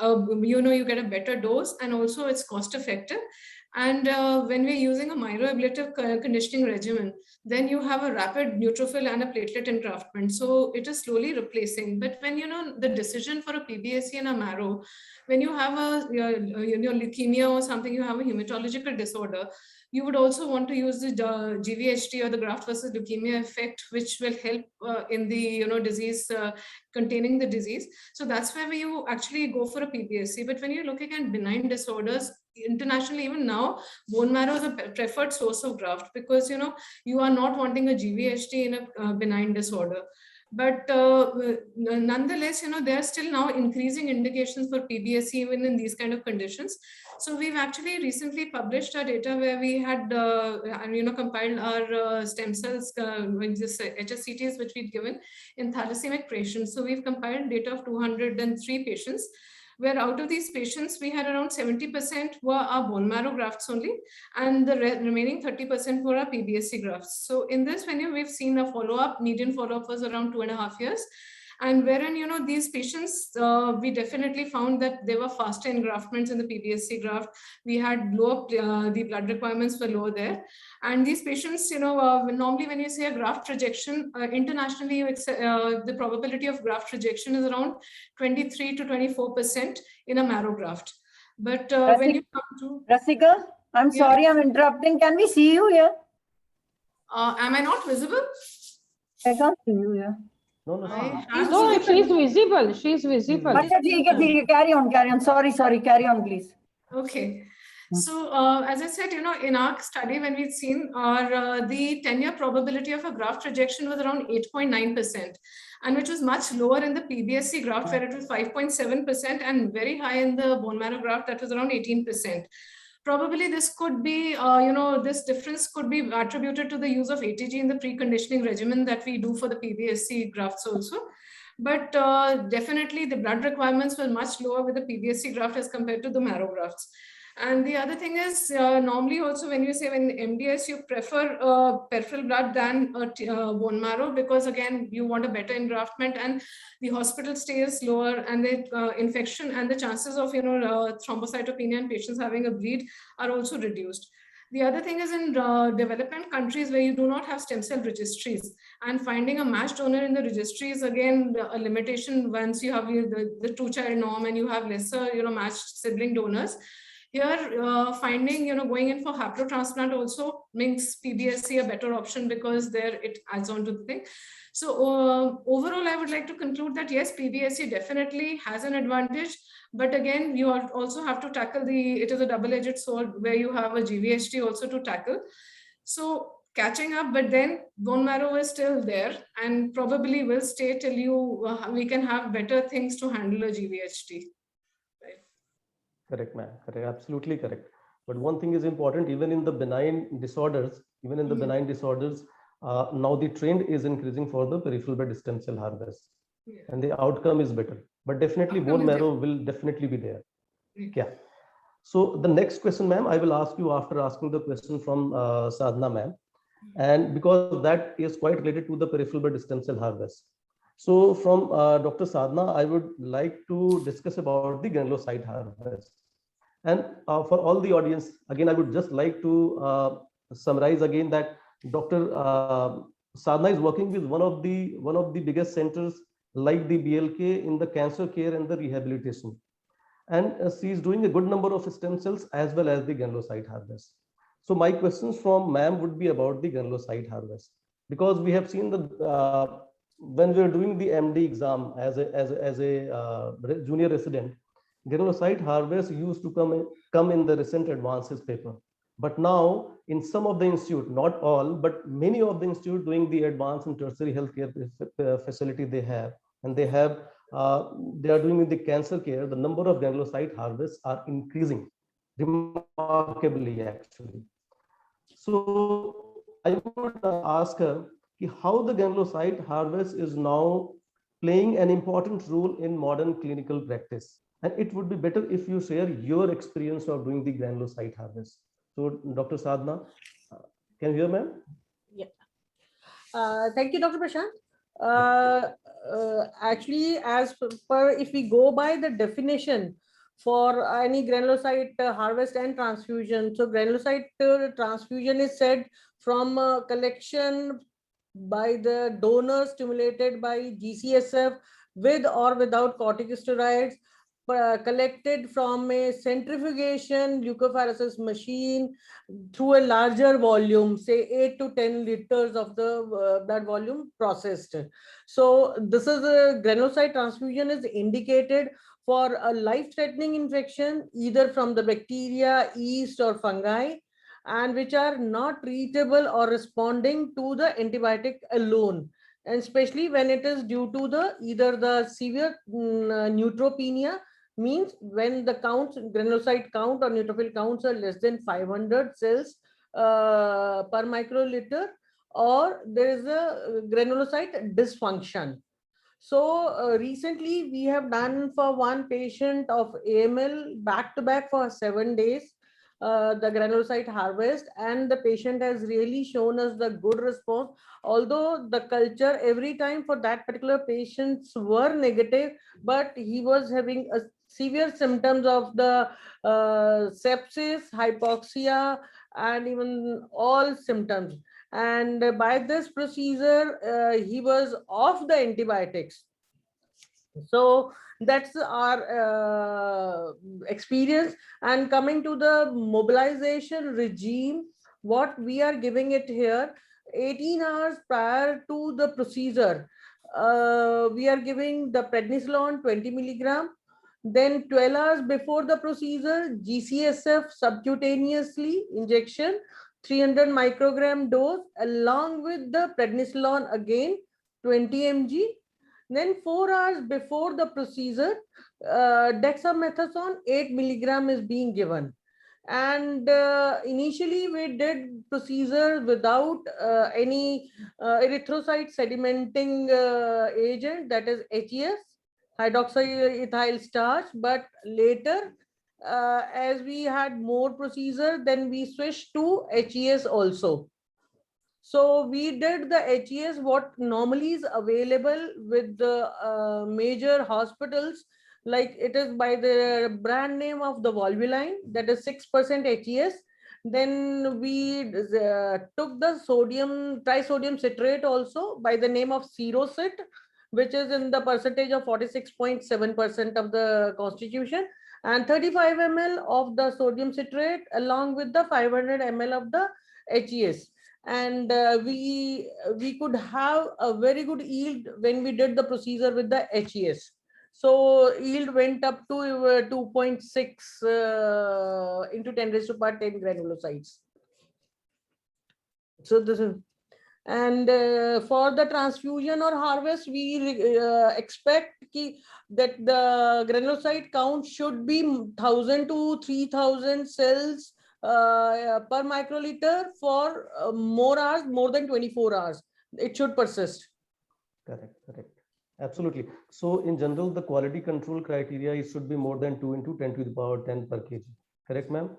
you get a better dose, and also it's cost effective. And when we're using a myeloablative conditioning regimen, then you have a rapid neutrophil and a platelet engraftment. So it is slowly replacing. But when the decision for a PBSC and a marrow, when you have a leukemia or something, you have a hematological disorder, you would also want to use the GVHD or the graft versus leukemia effect, which will help in the disease, containing the disease. So that's where you actually go for a PBSC. But when you're looking at benign disorders, internationally, even now, bone marrow is a preferred source of graft, because you are not wanting a GVHD in a benign disorder. But nonetheless, there are still now increasing indications for PBSC even in these kind of conditions. So we've actually recently published our data where we had compiled our stem cells, this HSCTs, which we'd given in thalassemia patients. So we've compiled data of 203 patients, where out of these patients, we had around 70% were our bone marrow grafts only, and the remaining 30% were our PBSC grafts. So in this, when we've seen a follow-up, median follow-up was around 2.5 years. And wherein, these patients, we definitely found that they were faster engraftments in the PBSC graft. We had lower, the blood requirements were lower there. And these patients, normally when you say a graft rejection, internationally, the probability of graft rejection is around 23 to 24% in a marrow graft. But when you come to... Rasika, I'm sorry, I'm interrupting. Can we see you here? Am I not visible? I can't see you here. No, she's visible. She's visible. Carry on. Sorry, carry on, please. Okay. So as I said, in our study, when we'd seen the 10-year probability of a graft rejection was around 8.9%, and which was much lower in the PBSC graft, where it was 5.7%, and very high in the bone marrow graft, that was around 18%. Probably this could be, this difference could be attributed to the use of ATG in the preconditioning regimen that we do for the PBSC grafts also. But definitely the blood requirements were much lower with the PBSC graft as compared to the marrow grafts. And the other thing is, normally also when you say when MDS, you prefer peripheral blood than bone marrow, because again, you want a better engraftment and the hospital stay is lower, and the infection and the chances of, thrombocytopenia in patients having a bleed are also reduced. The other thing is in development countries where you do not have stem cell registries, and finding a matched donor in the registry is again a limitation once you have the two-child norm and you have lesser, matched sibling donors. Here, finding, going in for haplotransplant also makes PBSC a better option, because there it adds on to the thing. So overall, I would like to conclude that yes, PBSC definitely has an advantage, but again, you also have to tackle it is a double-edged sword where you have a GVHD also to tackle. So catching up, but then bone marrow is still there and probably will stay till we can have better things to handle a GVHD. Correct, ma'am. Correct. Absolutely correct. But one thing is important, even in the benign disorders, now the trend is increasing for the peripheral blood stem cell harvest, and the outcome is better. But definitely bone marrow will definitely be there. Yeah. So the next question, ma'am, I will ask you after asking the question from Sadhana, ma'am, and because that is quite related to the peripheral blood stem cell harvest. So from Dr. Sadhana, I would like to discuss about the granulocyte harvest. And for all the audience, again, I would just like to summarize again that Dr. Sadhana is working with one of the biggest centers like the BLK in the cancer care and the rehabilitation. And she is doing a good number of stem cells as well as the granulocyte harvest. So my questions from ma'am would be about the granulocyte harvest, because we have seen the when we are doing the MD exam as a junior resident, granulocyte harvest used to come in the recent advances paper. But now in some of the institute, not all, but many of the institute doing the advanced and tertiary healthcare facility they have, and they are doing the cancer care, the number of granulocyte harvests are increasing remarkably actually. So I would ask her how the granulocyte harvest is now playing an important role in modern clinical practice. And it would be better if you share your experience of doing the granulocyte harvest. So Dr. Sadhana, can you hear, ma'am? Yeah. Thank you, Dr. Prashant. Actually, as per, if we go by the definition for any granulocyte harvest and transfusion, so granulocyte transfusion is said from collection by the donor stimulated by GCSF with or without corticosteroids, collected from a centrifugation leukapheresis machine through a larger volume, say 8 to 10 liters of the that volume processed. So this is a granulocyte transfusion is indicated for a life-threatening infection either from the bacteria, yeast or fungi, and which are not treatable or responding to the antibiotic alone, and especially when it is due to the either the severe neutropenia, means when the counts, granulocyte count or neutrophil counts are less than 500 cells per microliter, or there is a granulocyte dysfunction. So recently we have done for one patient of AML back to back for 7 days the granulocyte harvest, and the patient has really shown us the good response. Although the culture every time for that particular patients were negative, but he was having a severe symptoms of the sepsis, hypoxia, and even all symptoms. And by this procedure, he was off the antibiotics. So that's our experience. And coming to the mobilization regime, what we are giving it here, 18 hours prior to the procedure, we are giving the prednisolone 20 milligram. Then 12 hours before the procedure, GCSF subcutaneously injection, 300 microgram dose, along with the prednisolone again, 20 mg. Then 4 hours before the procedure, dexamethasone 8 milligram is being given. And initially we did procedure without any erythrocyte sedimenting agent, that is HES, hydroxyethyl starch. But later, as we had more procedure, then we switched to HES also. So we did the HES what normally is available with the major hospitals, like it is by the brand name of the Volvuline, that is 6% HES. Then we took the trisodium citrate also by the name of Serocit, which is in the percentage of 46.7% of the constitution, and 35 ml of the sodium citrate along with the 500 ml of the HES. And we could have a very good yield when we did the procedure with the HES. So yield went up to 2.6 into 10 raised to power 10 granulocytes. So this is, And for the transfusion or harvest, we expect that the granulocyte count should be 1,000 to 3,000 cells per microliter for more hours, more than 24 hours. It should persist. Correct, correct. Absolutely. So in general, the quality control criteria it should be more than 2 into 10 to the power 10 per kg. Correct, ma'am?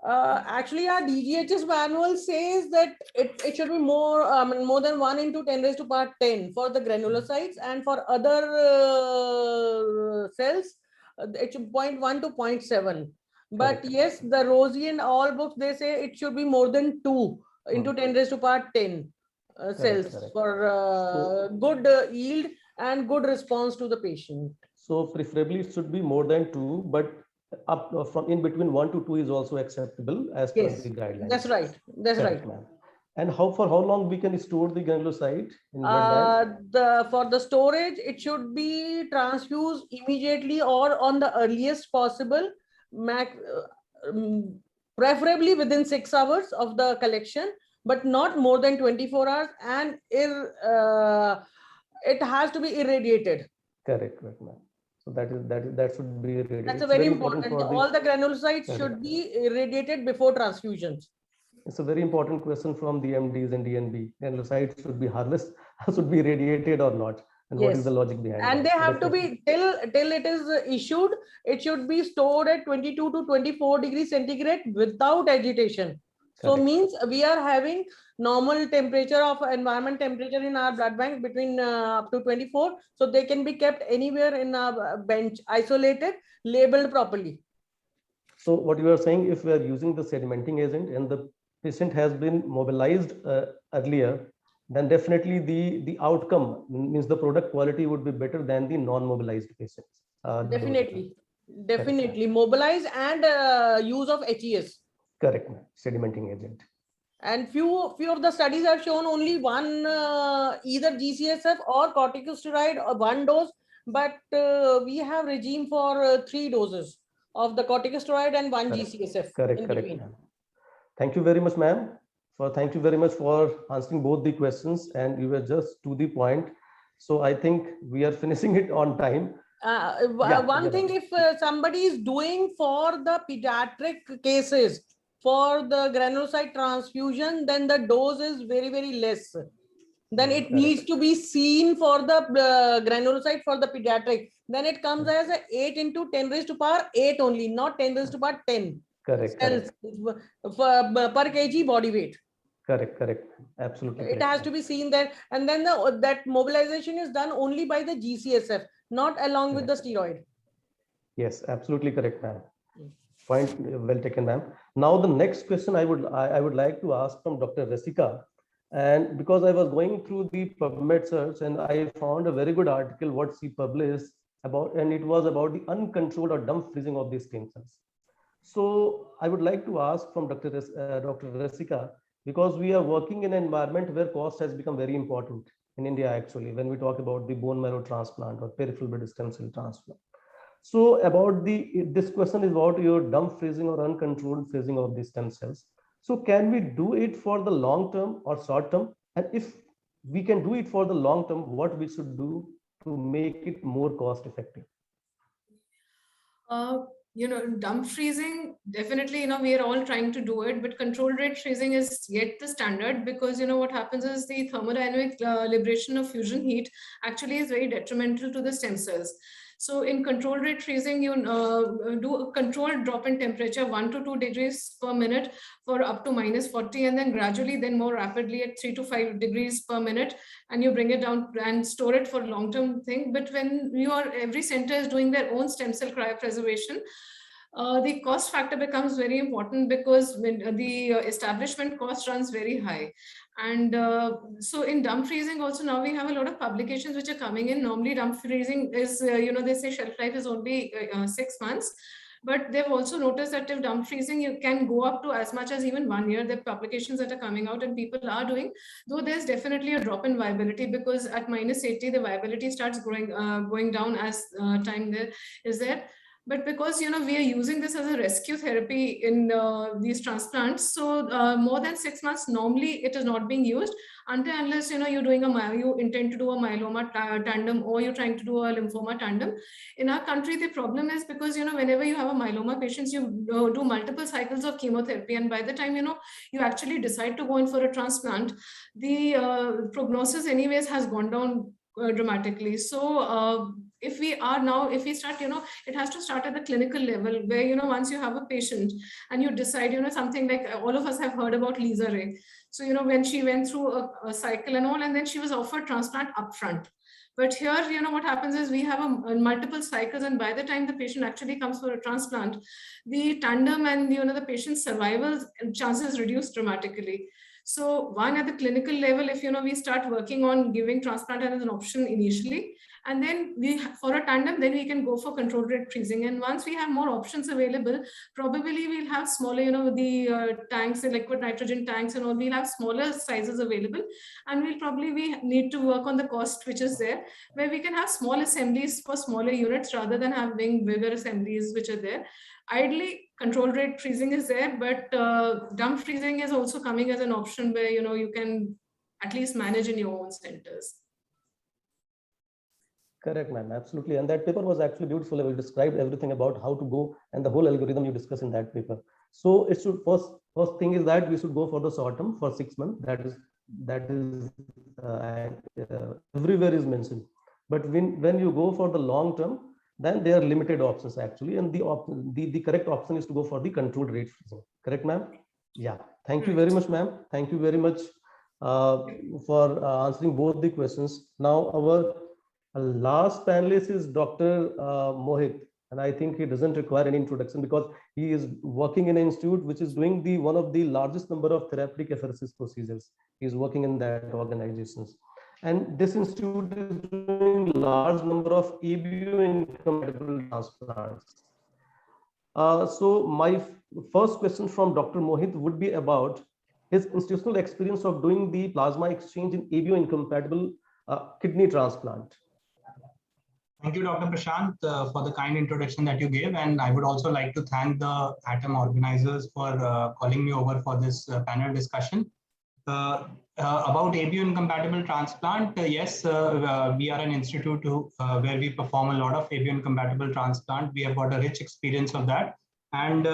Actually, our DGHS manual says that it should be more than 1 into 10 raised to power 10 for the granulocytes, and for other cells, it should 0.1 to 0.7. But Correct. yes, the ROSI and all books, they say it should be more than 2 into 10 raised to power 10 cells correct. for good yield and good response to the patient. So preferably it should be more than 2, but up from in between 1 to 2 is also acceptable as per Yes, the guidelines. that's right. That's Correct, right. ma'am. And for how long we can store the granulocyte in blood bank? For the storage, it should be transfused immediately or on the earliest possible, preferably within 6 hours of the collection, but not more than 24 hours, and it has to be irradiated. Correct, correct, ma'am. So that should be irradiated. That's It's very important. for All the granulocytes Correct. should be irradiated before transfusions. It's a very important question from the MDs and DNB. Granulocytes should be harvested, should be irradiated or not, and what Yes. is the logic behind And that? they So have to definitely- be till it is issued, it should be stored at 22 to 24 degrees centigrade without agitation. So Correct. means we are having normal temperature of environment temperature in our blood bank between up to 24. So they can be kept anywhere in a bench, isolated, labeled properly. So what you are saying, if we are using the sedimenting agent and the patient has been mobilized earlier, then definitely the outcome means the product quality would be better than the non-mobilized patients. Definitely mobilize and use of HES. Correct, ma'am. Sedimenting agent. And few of the studies have shown only one either GCSF or corticosteroid or 1 dose, but we have regime for 3 doses of the corticosteroid and 1 GCSF. Correct, in correct. between. Ma'am. Thank you very much, ma'am. Thank you very much for answering both the questions, and you were just to the point. So I think we are finishing it on time. One thing, if somebody is doing for the pediatric cases for the granulocyte transfusion, then the dose is very, very less. Then it needs to be seen for the granulocyte for the pediatric. Then it comes as a 8 into 10 raised to power 8 only, not 10 raised to power 10 Correct, cells per kg body weight. correct, correct. Absolutely. It correct, has ma'am. to be seen there, and then that mobilization is done only by the GCSF, not along with the steroid. Yes, absolutely correct, ma'am. Point well taken, ma'am. Now the next question I would like to ask from Dr. Rasika, and because I was going through the PubMed search and I found a very good article what she published about, and it was about the uncontrolled or dump freezing of these stem cells. So I would like to ask from Dr. Rasika, because we are working in an environment where cost has become very important in India actually, when we talk about the bone marrow transplant or peripheral blood stem cell transplant. So about this question is about your dump freezing or uncontrolled freezing of the stem cells. So can we do it for the long term or short term? And if we can do it for the long term, what we should do to make it more cost effective? Dump freezing, definitely, we are all trying to do it, but controlled rate freezing is yet the standard, because, what happens is the thermodynamic liberation of fusion heat actually is very detrimental to the stem cells. So in controlled rate freezing, you do a controlled drop in temperature 1 to 2 degrees per minute for up to -40, and then gradually, then more rapidly at 3 to 5 degrees per minute, and you bring it down and store it for long-term thing. But when every center is doing their own stem cell cryopreservation, the cost factor becomes very important, because when the establishment cost runs very high. And so in dump freezing also, now we have a lot of publications which are coming in. Normally dump freezing is, they say shelf life is only 6 months. But they've also noticed that if dump freezing, you can go up to as much as even 1 year. There are publications that are coming out and people are doing, though there's definitely a drop in viability, because at -80, the viability starts going down as time there is there. But because, you know, we are using this as a rescue therapy in these transplants, so more than 6 months, normally it is not being used until unless, you know, you're doing you intend to do a myeloma tandem, or you're trying to do a lymphoma tandem. In our country, the problem is because, you know, whenever you have a myeloma patients, you do multiple cycles of chemotherapy. And by the time, you know, you actually decide to go in for a transplant, the prognosis anyways has gone down dramatically. So if we start, you know, it has to start at the clinical level where, you know, once you have a patient and you decide, you know, something like all of us have heard about Lisa Ray. So, you know, when she went through a cycle and all, and then she was offered transplant upfront. But here, you know, what happens is we have multiple cycles, and by the time the patient actually comes for a transplant, the tandem and, you know, the patient's survival chances reduce dramatically. So one, at the clinical level, if, you know, we start working on giving transplant as an option initially, and then for a tandem, then we can go for controlled rate freezing. And once we have more options available, probably we'll have smaller, you know, the tanks, the liquid nitrogen tanks and all, we'll have smaller sizes available. And we need to work on the cost which is there, where we can have small assemblies for smaller units rather than having bigger assemblies which are there. Ideally, controlled rate freezing is there, but dump freezing is also coming as an option where, you know, you can at least manage in your own centers. Correct, ma'am. Absolutely. And that paper was actually beautiful. We described everything about how to go and the whole algorithm you discuss in that paper. So it should first thing is that we should go for the short term for 6 months. That is everywhere is mentioned. But when you go for the long term, then there are limited options actually, and the correct option is to go for the controlled rate freezing. Correct, ma'am? Yeah. Thank you very much, ma'am. Thank you very much for answering both the questions. Now our last panelist is Dr. Mohit, and I think he doesn't require any introduction because he is working in an institute which is doing one of the largest number of therapeutic apheresis procedures. He is working in that organizations. And this institute is doing large number of ABO incompatible transplants. So my first question from Dr. Mohit would be about his institutional experience of doing the plasma exchange in ABO incompatible kidney transplant. Thank you, Dr. Prashant, for the kind introduction that you gave. And I would also like to thank the ATOM organizers for calling me over for this panel discussion. About ABO incompatible transplant, yes, we are an institute where we perform a lot of ABO incompatible transplant. We have got a rich experience of that. And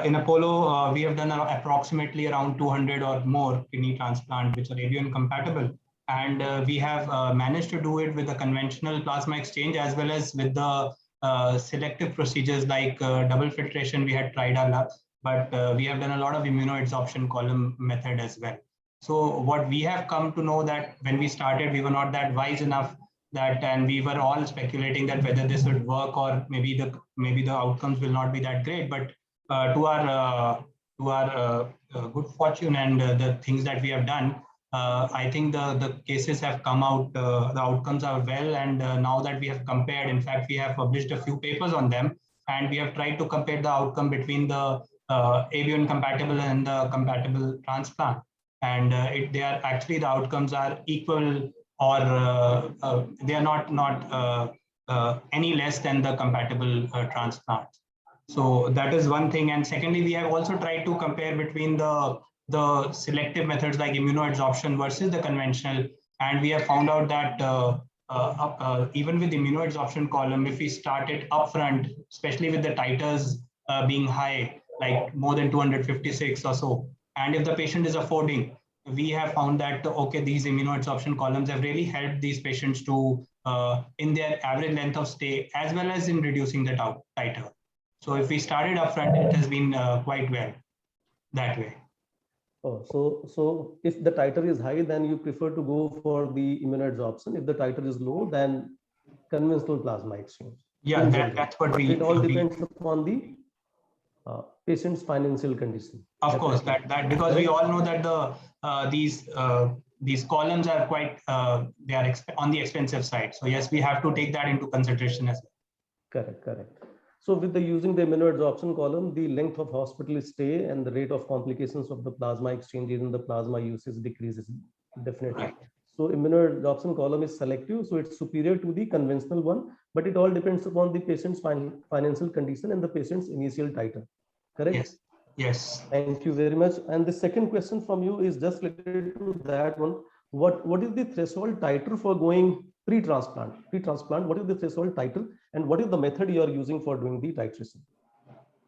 in Apollo, we have done approximately around 200 or more kidney transplant, which are ABO incompatible. And we have managed to do it with a conventional plasma exchange as well as with the selective procedures like double filtration. We had tried our luck, but we have done a lot of immunoadsorption column method as well. So what we have come to know that when we started, we were not that wise enough that, and we were all speculating that whether this would work or maybe the outcomes will not be that great. But to our good fortune and the things that we have done, I think the cases have come out, the outcomes are well, and now that we have compared, in fact, we have published a few papers on them, and we have tried to compare the outcome between the ABO incompatible and the compatible transplant. And they are actually, the outcomes are equal, or they are not any less than the compatible transplant. So that is one thing. And secondly, we have also tried to compare between the selective methods like immunoadsorption versus the conventional. And we have found out that even with the immunoadsorption column, if we start it upfront, especially with the titers being high, like more than 256 or so, and if the patient is affording, we have found that, okay, these immunoadsorption columns have really helped these patients to, in their average length of stay, as well as in reducing the titer. So if we started upfront, it has been quite well that way. Oh, so if the titer is high, then you prefer to go for the immunoadsorption. If the titer is low, then conventional plasma exchange. Yeah, that's what we. It all depends upon the patient's financial condition. Of course, that because we all know that these columns are quite they are on the expensive side. So yes, we have to take that into consideration as well. Correct. So with using the immunoadsorption column, the length of hospital stay and the rate of complications of the plasma exchange in the plasma usage decreases definitely. Right. So immunoadsorption column is selective, so it's superior to the conventional one, but it all depends upon the patient's financial condition and the patient's initial titer. Correct? Yes. Yes. Thank you very much. And the second question from you is just related to that one. What is the threshold titer for going pre-transplant? Pre-transplant, what is the threshold titer, and what is the method you are using for doing the titration?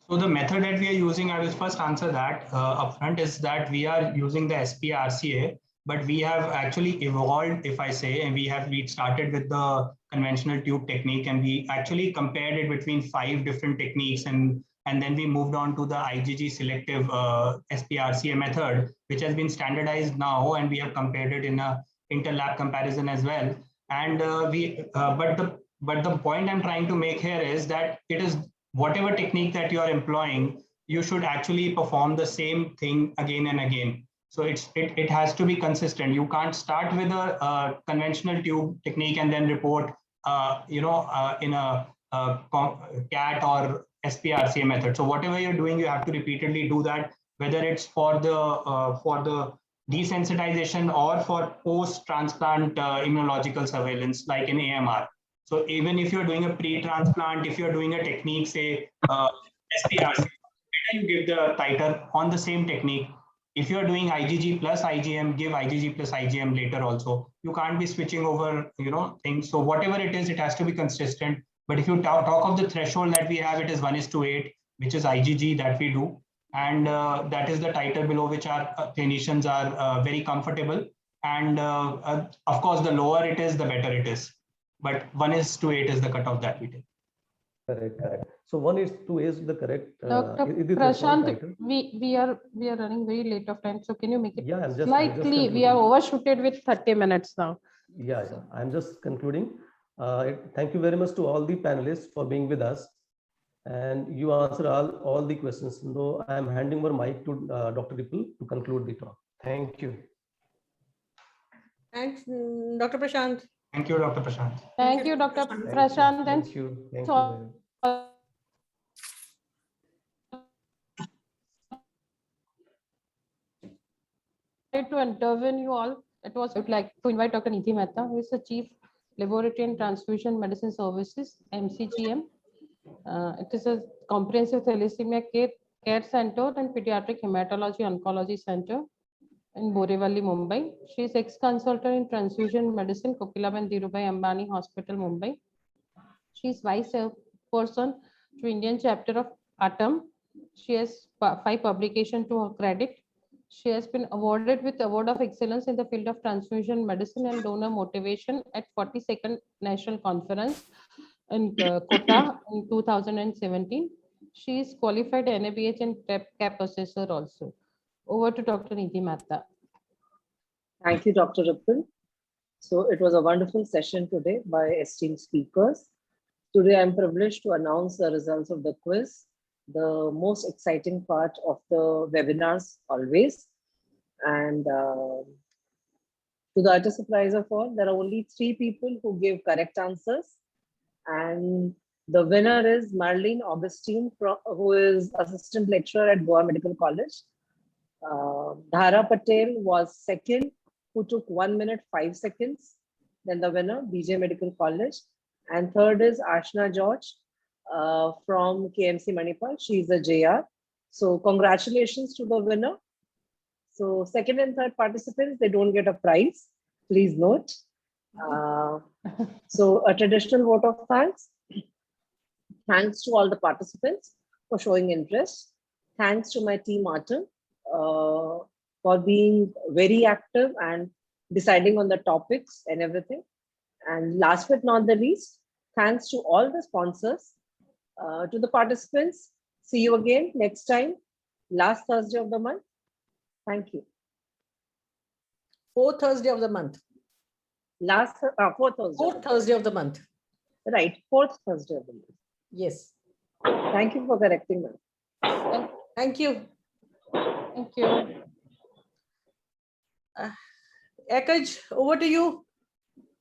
So the method that we are using, I will first answer that upfront, is that we are using the SPRCA, but we have actually evolved, if I say, and we started with the conventional tube technique, and we actually compared it between 5 different techniques, and then we moved on to the IgG selective SPRCA method, which has been standardized now, and we have compared it in a inter-lab comparison as well. And but the point I'm trying to make here is that it is whatever technique that you are employing, you should actually perform the same thing again and again. So it has to be consistent. You can't start with a conventional tube technique and then report, in a CAT or SPRCA method. So whatever you're doing, you have to repeatedly do that, whether it's for the desensitization or for post-transplant immunological surveillance, like in AMR. So even if you're doing a pre-transplant, if you're doing a technique, say SPRCA, you give the titer on the same technique. If you're doing IgG plus IgM, give IgG plus IgM later also. You can't be switching over, things. So whatever it is, it has to be consistent. But if you talk of the threshold that we have, it is 1:8, which is IgG that we do. And that is the titer below which our clinicians are very comfortable. And of course, the lower it is, the better it is. But 1:8 is the cutoff that we take. Correct. So 1:8 is the correct. Dr. Prashant, we are running very late of time. So can you make it slightly? We are overshooted with 30 minutes now. Yeah. I'm just concluding. Thank you very much to all the panelists for being with us. And you answered all the questions. Though I am handing over mic to Dr. Ripple to conclude the talk. Thank you. Thanks, Dr. Prashant. Thank you, Dr. Prashant. Thank you, Dr. Prashant. Thank you. To intervene you all, I would like to invite Dr. Nidhi Mehta, who is the Chief Laboratory and Transfusion Medicine Services, MCGM. It is a comprehensive thalassemia care center and pediatric hematology oncology center in Borivali, Mumbai. She is ex-consultant in transfusion medicine, Kokilaben Dhirubhai Ambani Hospital, Mumbai. She is vice chairperson to Indian chapter of ATOM. She has 5 publications to her credit. She has been awarded with Award of Excellence in the field of transfusion medicine and donor motivation at 42nd National Conference in Kota in 2017. She is qualified NABH and CAP assessor also. Over to Dr. Nidhi Mehta. Thank you, Dr. Ripple. So it was a wonderful session today by esteemed speakers. Today I'm privileged to announce the results of the quiz, the most exciting part of the webinars always. And to the utter surprise of all, there are only 3 people who gave correct answers. And the winner is Marlene Augustine, who is assistant lecturer at Goa Medical College. Dhara Patel was second, who took 1 minute 5 seconds. Then the winner, BJ Medical College. And third is Ashna George from KMC Manipal. She's a JR. So congratulations to the winner. So second and third participants, they don't get a prize. Please note. So a traditional vote of thanks. Thanks to all the participants for showing interest. Thanks to my team ATOM for being very active and deciding on the topics and everything. And last but not the least, thanks to all the sponsors, to the participants. See you again next time, last Thursday of the month. Thank you. 4th Thursday of the month. Fourth Thursday. 4th Thursday of the month. Right, 4th Thursday of the month. Yes. Thank you for correcting that. Thank you. Thank you. Ekaj, over to you.